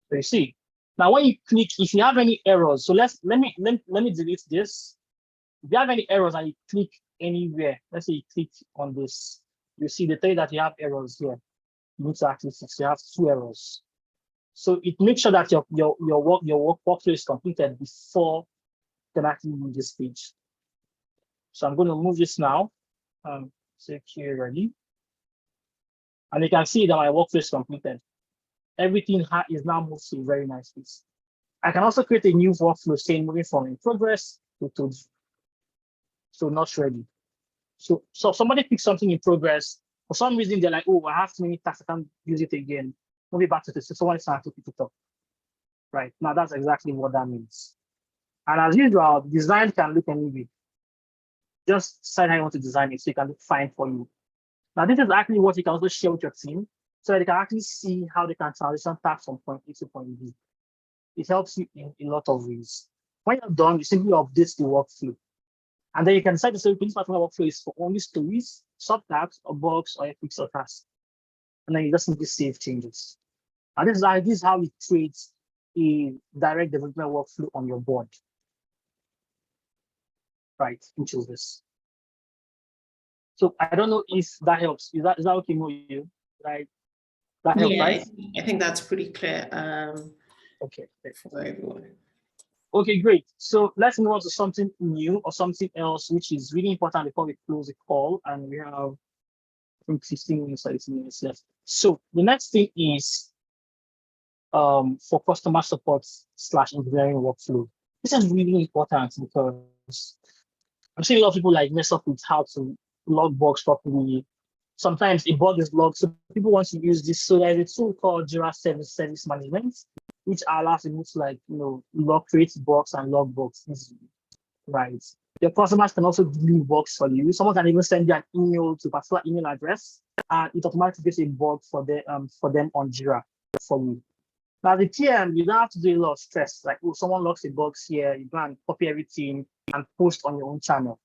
So you see, now when you click, if you have any errors, so let me delete this. If you have any errors and you click anywhere, let's say you click on this, you see they tell you that you have errors here. You need to actually fix. You have 2 errors. So it makes sure that your workflow is completed before you can actually move this page. So I'm going to move this now. Say QA ready. And you can see that my workflow is completed. Everything is now moved to a very nice place. I can also create a new workflow saying moving from in progress to so not ready. So somebody picks something in progress. For some reason, they're like, oh, I have too many tasks, I can't use it again. Move it back to this. So someone is trying to pick it up. Right. Now that's exactly what that means. And as usual, design can look anyway. Just decide how you want to design it so it can look fine for you. Now, this is actually what you can also share with your team so that they can actually see how they can transition tasks from point A to point B. It helps you in a lot of ways. When you're done, you simply update the workflow. And then you can decide to say, this particular workflow is for only stories, subtasks, or bugs, or a pixel task. And then you just simply save changes. And this is how it creates a direct development workflow on your board. Right, which is this. So I don't know if that helps. Is that okay with you? Right? That helps, Yeah, right? I think that's pretty clear Okay. for everyone. Okay, great. So let's move on to something new or something else, which is really important before we close the call. And we have, I think, 15 minutes or 18 minutes left. So the next thing is for customer support / engineering workflow. This is really important because I'm seeing a lot of people like mess up with how to log bugs properly. Sometimes a bug is logged, so people want to use this. So there's a tool called Jira Service Management, which allows people to create bugs and log bugs easily, right? Your customers can also delete bugs for you. Someone can even send you an email to a particular email address, and it automatically gets a bug for them on Jira for you. Now the PM, you don't have to do a lot of stress. Like, oh, someone logs a box here, you go and copy everything and post on your own channel.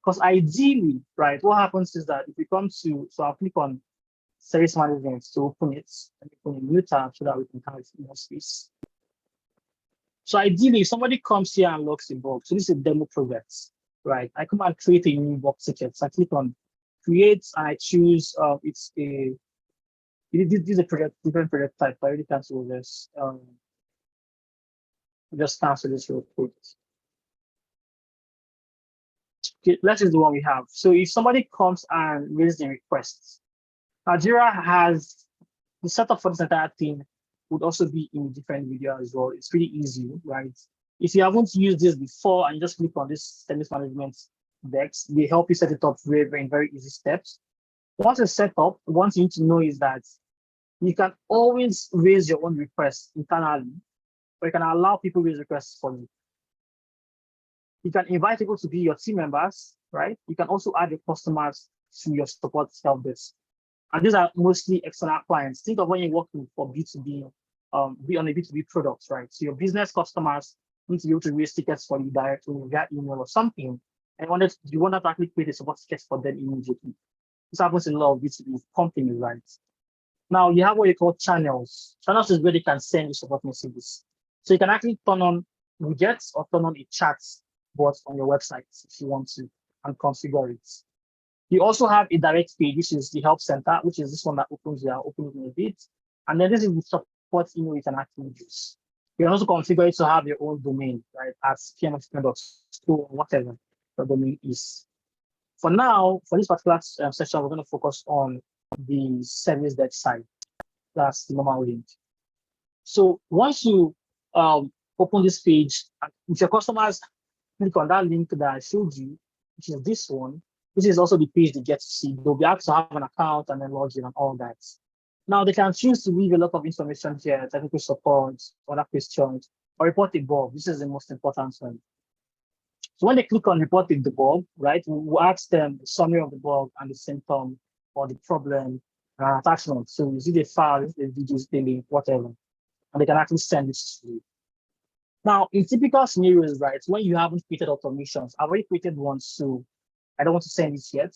Because ideally, right, what happens is that if we come to, so I'll click on service management to open it, and open a new tab so that we can have more space. So ideally, if somebody comes here and logs a box, so this is a demo project, right? I come and create a new box ticket. So I click on create and I choose this is a different project type. I already cancel this. Just cancel this real quick. Okay, let's use the one we have. So if somebody comes and raises a request, Jira has the setup for this entire thing would also be in a different video as well. It's pretty easy, right? If you haven't used this before and just click on this service management decks, they help you set it up in very easy steps. Once it's set up, what you need to know is that you can always raise your own requests internally, or you can allow people to raise requests for you. You can invite people to be your team members, right? You can also add your customers to your support help desk. And these are mostly external clients. Think of when you're working for B2B, be on a B2B product, right? So your business customers need to be able to raise tickets for you directly via email or something. And you want to actually create a support ticket for them immediately. This happens in a lot of B2B companies, right? Now you have what you call channels. Channels is where they can send you support messages. So you can actually turn on widgets or turn on a chat bot on your website if you want to and configure it. You also have a direct page, which is the help center, which is this one that opens here, opening in a bit. And then this is the support email you can actually use. You can also configure it to have your own domain, right? As pmx.store or whatever the domain is. For now, for this particular session, we're going to focus on the service desk side. That's the normal link. So once you open this page, if your customers click on that link that I showed you, which is this one, which is also the page they get to see, they'll be asked to have an account and then log in and all that. Now they can choose to leave a lot of information here, technical support, other questions, or report a bug. This is the most important one. So when they click on reporting the bug, right, we'll ask them the summary of the bug and the symptom or the problem and attachment. So is it a file, is it a video, is it a link, whatever. And they can actually send it to you. Now, in typical scenarios, right, when you haven't created automations, I've already created one, so I don't want to send it yet.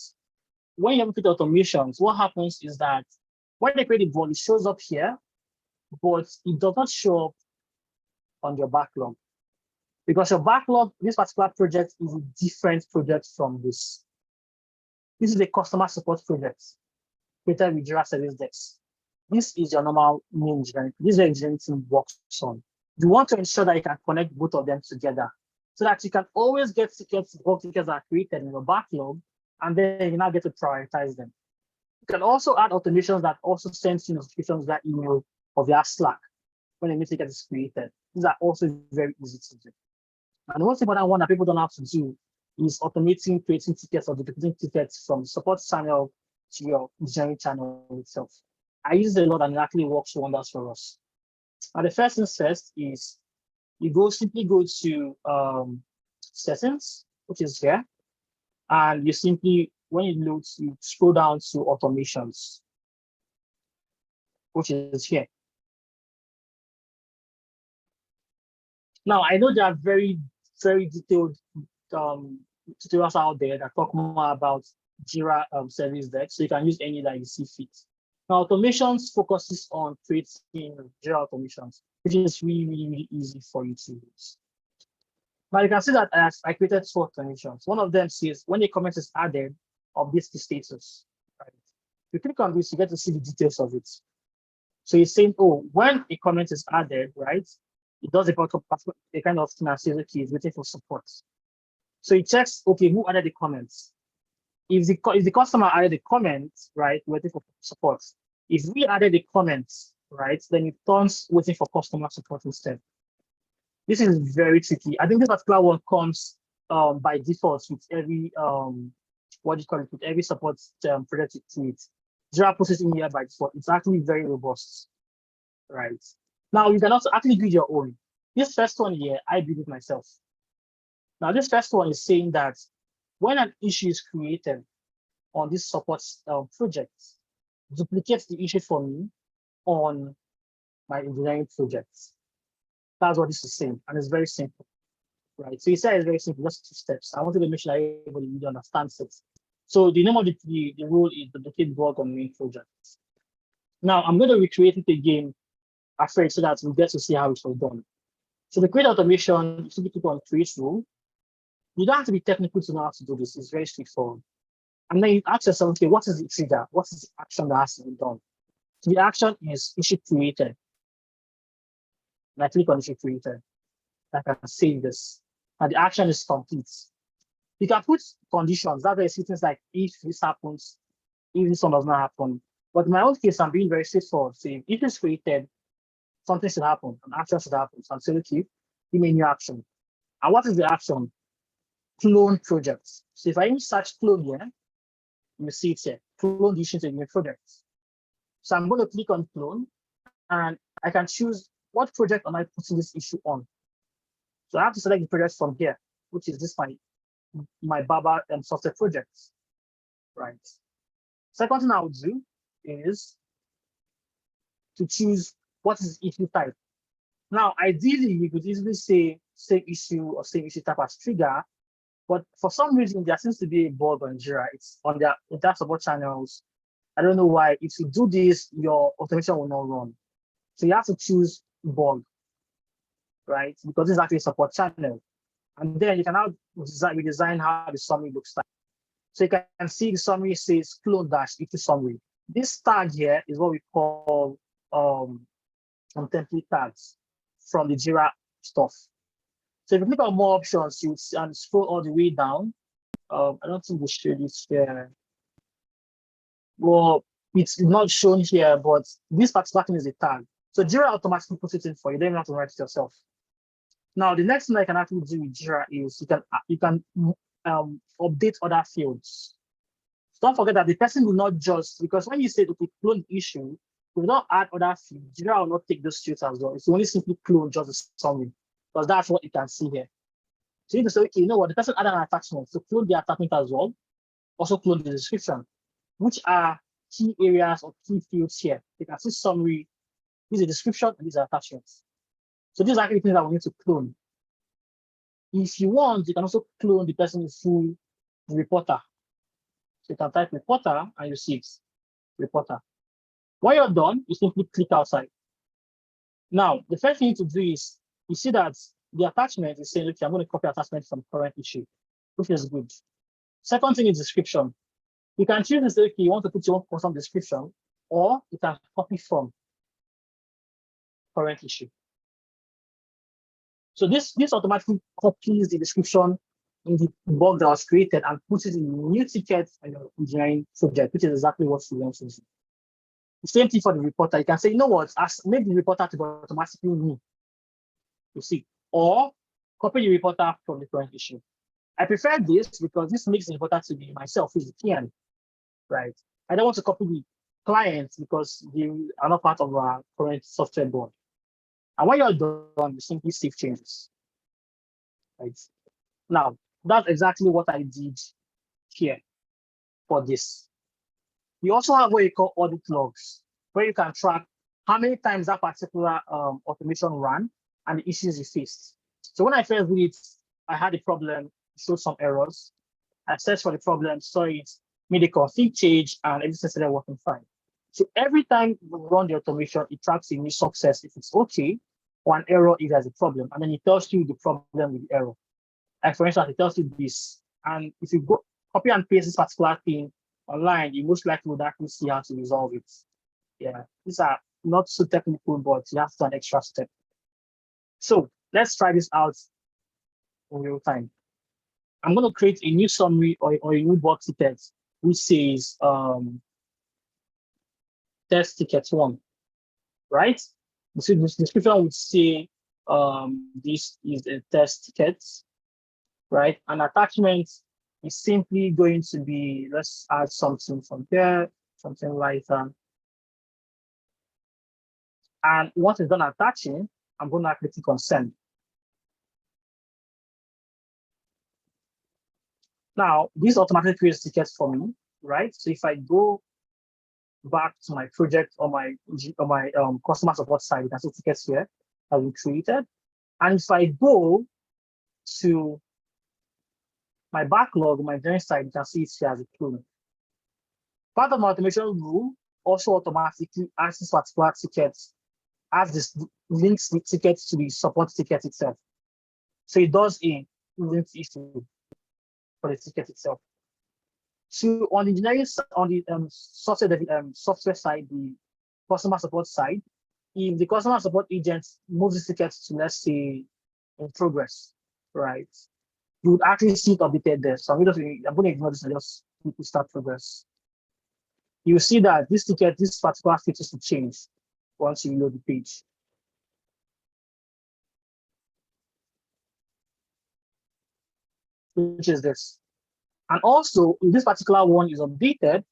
When you haven't created automations, what happens is that when they create a bug, it shows up here, but it does not show up on your backlog. Because your backlog, this particular project is a different project from this. This is a customer support project created with Jira Service Desk. This is your normal main engineering. This is where engineering team works on. You want to ensure that you can connect both of them together so that you can always get tickets, bug tickets that are created in your backlog, and then you now get to prioritize them. You can also add automations that also send you notifications via email or via Slack when a new ticket is created. These are also very easy to do. And the most important one that people don't have to do is automating creating tickets or duplicating tickets from the support channel to your engineering channel itself. I use it a lot and it actually works wonders for us. Now, the first thing first is you simply go to settings, which is here, and you simply, when you load, you scroll down to automations, which is here. Now, I know there are very, very detailed tutorials out there that talk more about Jira Service Deck, so you can use any that you see fit. Now, automations focuses on creating Jira automations, which is really, really, really easy for you to use. Now, you can see that I created 2 automations. One of them says when a comment is added, update the status. Right? You click on this, you get to see the details of it. So it's saying, oh, when a comment is added, right, it does a kind of thing and says, okay, it's waiting for support. So it checks, okay, who added the comments? If the customer added the comments, right, waiting for support. If we added the comments, right, then it turns waiting for customer support instead. This is very tricky. I think this particular one comes by default with every what do you call it, with every support project it creates. Jira puts it in here by default. It's actually very robust, right? Now you can also actually build your own. This first one here, I built it myself. Now this first one is saying that when an issue is created on this support project, duplicate the issue for me on my engineering projects. That's what this is saying, and it's very simple, right? So you say it's very simple, just 2 steps. I wanted to make sure that everybody really understands it. So the name of the rule is the duplicate bug on main project. Now I'm going to recreate it again afraid so that we get to see how it was done. So the create automation, you click on create rule. You don't have to be technical to know how to do this. It's very straightforward. And then you ask yourself, okay, what is the trigger? What is the action that has to be done? So the action is issue created. And I click on issue created. I can save this. And the action is complete. You can put conditions. That's why you see things like if this happens, if this one does not happen. But in my own case, I'm being very straightforward, saying if it's created, something should happen, an action should happen. So I'm saying, okay, give me a new action. And what is the action? Clone projects. So if I search clone here, you see it here, clone the issue to new projects. So I'm going to click on clone, and I can choose what project am I putting this issue on. So I have to select the project from here, which is this my Baba software projects, right? Second thing I would do is to choose what is issue type. Now, ideally, you could easily say same issue or same issue type as trigger, but for some reason, there seems to be a bug on Jira. It's on their entire support channels. I don't know why. If you do this, your automation will not run. So you have to choose bug, right? Because this is actually a support channel. And then you can now redesign how the summary looks like. So you can see the summary says clone dash issue summary. This tag here is what we call some template tags from the Jira stuff. So if you click on more options, you and scroll all the way down. I don't think we show this here. Well, it's not shown here, but this particular thing is a tag. So Jira automatically puts it in for you. You don't even have to write it yourself. Now, the next thing I can actually do with Jira is you can update other fields. So don't forget that the person will not just, because when you say okay, clone issue, you will not add other fields. Jira will not take those fields as well. It's only simply clone just the summary, because that's what you can see here. So you need to say, okay, you know what, the person added an attachment, so clone the attachment as well. Also clone the description, which are key areas or key fields here. You can see summary, this is a description, and these are attachments. So these are actually things that we need to clone. If you want, you can also clone the person's full reporter. So you can type reporter and you see it, reporter. When you're done, you simply click outside. Now, the first thing you need to do is, you see that the attachment is saying, okay, I'm going to copy attachment from current issue, which is good. Second thing is description. You can choose to say, okay, you want to put your own custom description, or you can copy from current issue. So this automatically copies the description in the bug that was created and puts it in a new ticket on your engineering project, which is exactly what you want to do. The same thing for the reporter. You can say, you know what, make the reporter to be automatically me. You see, or copy the reporter from the current issue. I prefer this because this makes the reporter to be myself, who's the PM, right? I don't want to copy the clients because they are not part of our current software board. And when you're done, you simply save changes. Right? Now, that's exactly what I did here for this. We also have what you call audit logs, where you can track how many times that particular automation ran and the issues you faced. So when I first did it, I had a problem, showed some errors. I searched for the problem, saw it, made a config change, and everything started working fine. So every time we run the automation, it tracks a new success if it's okay, or an error if there's a problem, and then it tells you the problem with the error. Like for instance, it tells you this, and if you go copy and paste this particular thing online, you most likely would actually see how to resolve it. Yeah, these are not so technical, but you have to do an extra step. So let's try this out in real time. I'm going to create a new summary or a new box ticket which says test ticket 1, right? The description would say this is a test ticket, right? An attachment is simply going to be, let's add something from here, something lighter. And once it's done attaching, I'm going to actually click on send. Now, this automatically creates tickets for me, right? So if I go back to my project or my customer support side, you can see tickets here have been created. And if I go to my backlog, my journey side, you can see it here as a clone. Part of my automation rule also automatically adds this particular ticket, as this links the ticket to the support ticket itself. So it does a linked issue for the ticket itself. So on the engineering, on the software side, the customer support side, if the customer support agent moves the ticket to, let's say, in progress, right, you would actually see it updated there. So I'm going to ignore this and just quickly start progress. You will see that this ticket, this particular feature will change once you load the page. Which is this. And also, if this particular one is updated,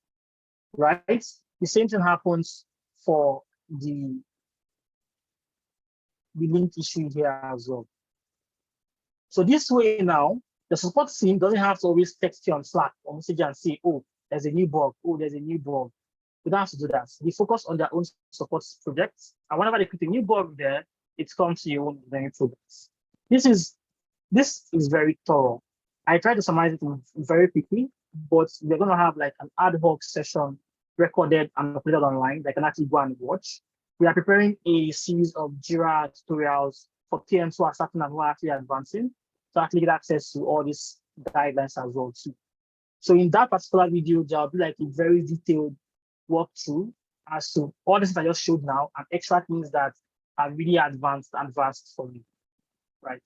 right, the same thing happens for the link issue here as well. So this way now, the support team doesn't have to always text you on Slack or message and say, oh, there's a new bug, oh, there's a new bug. We don't have to do that. They focus on their own support projects. And whenever they create a new bug there, it comes to your own engineering projects. This is very thorough. I try to summarize it very quickly, but we're going to have like an ad hoc session recorded and uploaded online that I can actually go and watch. We are preparing a series of Jira tutorials for PMs who are starting and who are actually advancing to actually get access to all these guidelines as well too. So in that particular video, there'll be like a very detailed walkthrough as to all this I just showed now and extra things that are really advanced for me, right?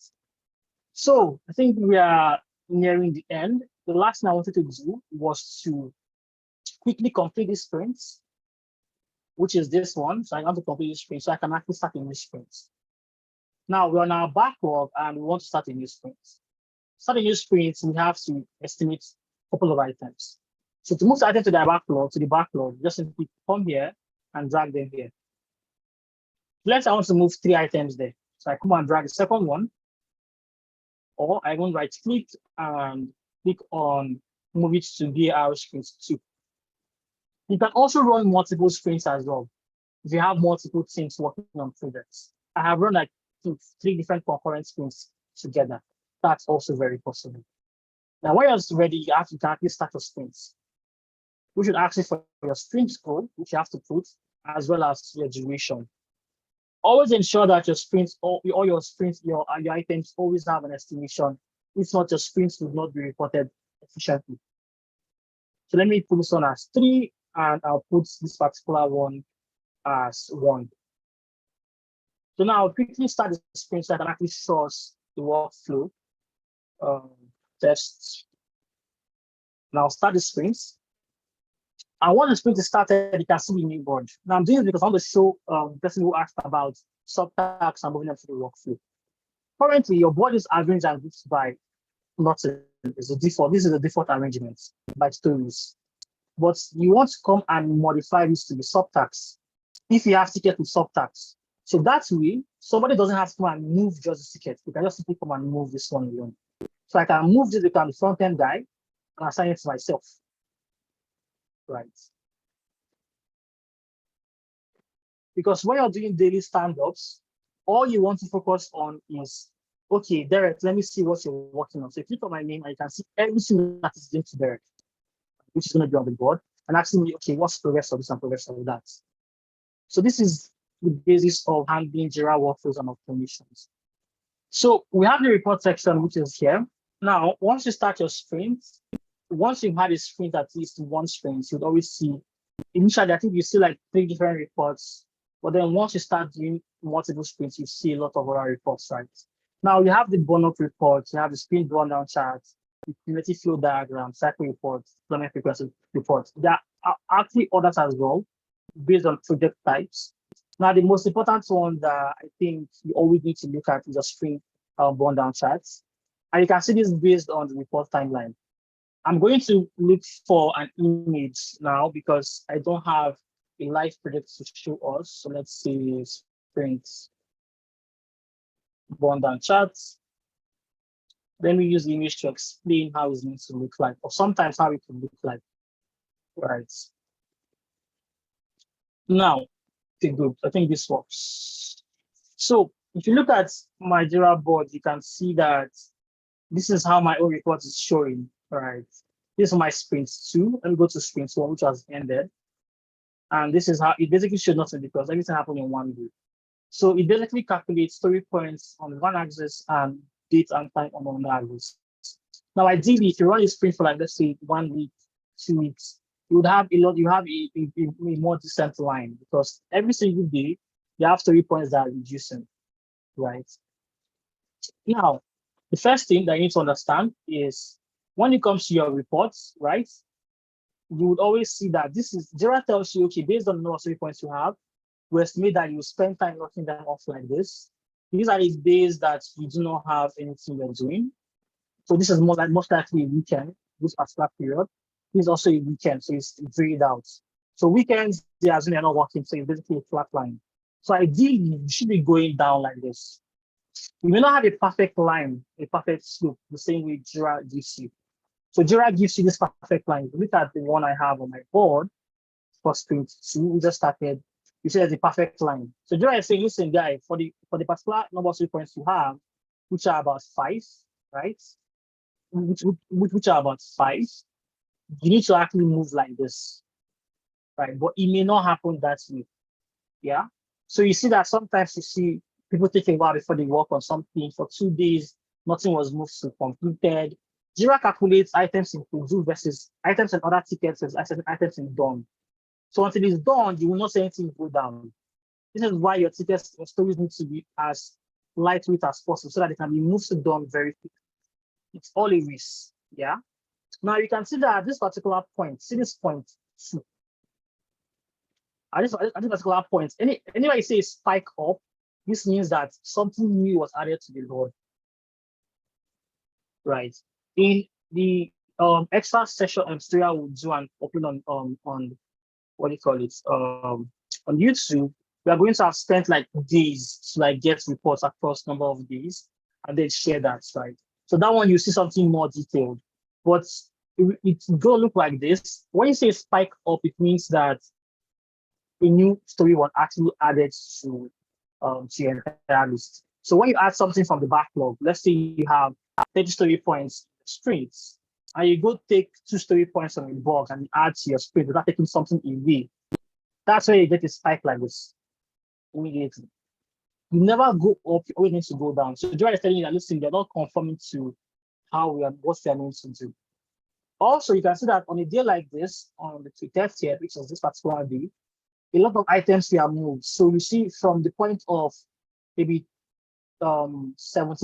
So I think we are nearing the end. The last thing I wanted to do was to quickly complete this sprint, which is this one. So I want to complete this sprint so I can actually start a new sprint. Now we're on our backlog and we want to start a new sprint. Start a new sprint, we have to estimate a couple of items. So to move the item to the backlog, just simply come here and drag them here. Let's say I want to move 3 items there. So I come and drag the second one, or I won't right click and click on move it to BAR sprint 2. You can also run multiple sprints as well. If you have multiple teams working on projects, I have run like 3 different concurrent sprints together. That's also very possible. Now, when you're ready, you have to actually start your sprints. We should actually for your sprint goal, which you have to put, as well as your duration. Always ensure that your sprints, all your sprints, your items always have an estimation. If not, your sprints will not be reported efficiently. So let me put this on as 3, and I'll put this particular one as 1. So now I'll quickly start the sprint so I can actually show us the workflow. Test. Now start the sprints. And once the sprint is started, you can see the new board. Now I'm doing this because I want to show the person who asked about subtasks and moving them to the workflow. Currently, your board is arranged and grouped by nothing. It's the default. This is the default arrangement by stories. But you want to come and modify this to the subtasks if you have ticket with subtasks. So that way, somebody doesn't have to come and move just the ticket. You can just simply come and move this one alone. So I can move this, become the front-end guy, and assign it to myself. Right. Because when you're doing daily stand-ups, all you want to focus on is, okay, Derek, let me see what you're working on. So you click on my name and you can see everything that is linked to Derek, which is going to be on the board, and asking me, okay, what's progress of this and progress of that? So this is the basis of handling Jira workflows and automations. So we have the report section, which is here. Now, once you start your sprint, once you've had a sprint, at least 1 sprint, you'd always see, initially, I think you see like 3 different reports But then once you start doing multiple sprints, you see a lot of other reports, right? Now you have the burn-up reports, you have the sprint rundown charts, the cumulative flow diagram, cycle reports, deployment frequency reports. There are actually others as well, based on project types. Now, the most important one that I think you always need to look at is a sprint burn down charts. And you can see this based on the report timeline. I'm going to look for an image now because I don't have a live project to show us. So let's see sprint burn down charts. Then we use the image to explain how it's going to look like, or sometimes how it can look like. Right. Now, okay, good. I think this works. So if you look at my Jira board, you can see that this is how my own report is showing, right? This is my sprint 2. Let me go to sprint 1, which has ended. And this is how it basically should nothing because everything happened in one day. So it basically calculates story points on one axis and date and time on another axis. Now, ideally, if you run a sprint for like, let's say 1 week, 2 weeks, you would have a more decent line because every single day you have story points that are reducing, right? Now, the first thing that you need to understand is when it comes to your reports, right? You would always see that this is Jira tells you, okay, based on the number of story points you have, we estimate that you spend time knocking them off like this. These are the days that you do not have anything you're doing. So this is most likely a weekend, this particular period. This is also a weekend, so it's grayed out. So weekends, they are not working, so it's basically a flat line. So ideally, you should be going down like this. You may not have a perfect line, a perfect slope, the same way Jira gives you. So Jira gives you this perfect line. Look at the one I have on my board for sprint 2. We just started. You see there's a perfect line. So Jira is saying, listen, guy, for the particular number of points you have, which are about 5, right? Which are about 5, you need to actually move like this, right? But it may not happen that way. Yeah. So you see that sometimes you see people take a while before they work on something for 2 days, nothing was moved to completed. Jira calculates items in to-do versus items and other tickets versus items in done. So until it's done, you will not see anything go down. This is why your tickets or stories need to be as lightweight as possible so that they can be moved to done very quickly. It's all a risk. Yeah. Now you can see that at this particular point, see this point 2. At this particular point, anywhere you say spike up, this means that something new was added to the load. Right. In the extra session tutorial we'll do and upload on what do you call it? On YouTube, we are going to have spent like days to like get reports across number of days and then share that, right? So that one you see something more detailed. But it's gonna look like this. When you say spike up, it means that a new story was actually added to your entire list. So when you add something from the backlog, let's say you have 30 story points sprints, and you go take 2 story points on a box and add to your sprint without taking something away, that's where you get a spike like this immediately. You never go up, you always need to go down. So Jira is telling you that listen, they're not conforming to what we are meant to do. Also, you can see that on a day like this, on the 30th, which is this particular day, a lot of items were moved. So you see from the point of maybe 17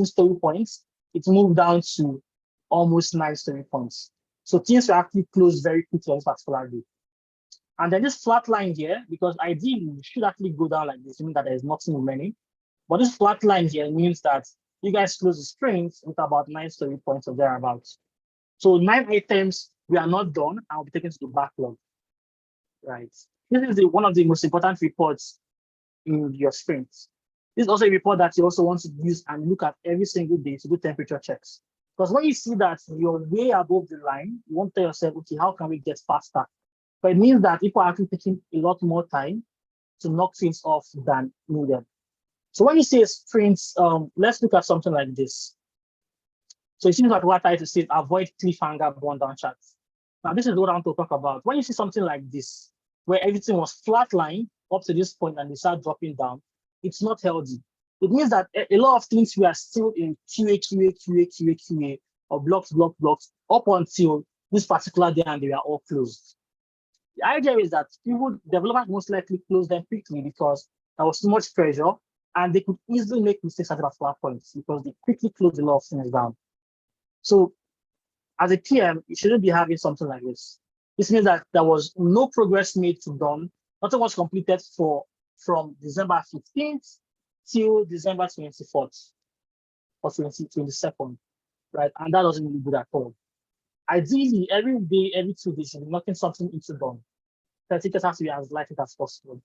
story points, it moved down to almost 9 story points. So things were actually closed very quickly on this particular day. And then this flat line here, because ideally you should actually go down like this, meaning that there is nothing remaining. But this flat line here means that you guys close the sprint with about 9 story points or thereabouts. So 9 items we are not done and will be taken to the backlog. Right. This is one of the most important reports in your sprint. This is also a report that you also want to use and look at every single day to do temperature checks. Because when you see that you're way above the line, you want to tell yourself, okay, how can we get faster? But it means that people are actually taking a lot more time to knock things off than needed. So when you say sprints, let's look at something like this. So it seems like what I to say, avoid cliffhanger burn down charts. Now this is what I want to talk about. When you see something like this, where everything was flatlined up to this point and they start dropping down, it's not healthy. It means that a lot of things we are still in QA, or blocks, up until this particular day and they are all closed. The idea is that developers most likely close them quickly because There was too much pressure, and they could easily make mistakes at that particular point because they quickly closed a lot of things down. So as a PM, you shouldn't be having something like this. This means that there was no progress made to done. Nothing was completed from December 15th till December 24th or 22nd, right? And that doesn't really good at all. Ideally, every day, every 2 days, you're knocking something into done. The tickets have to be as light as possible.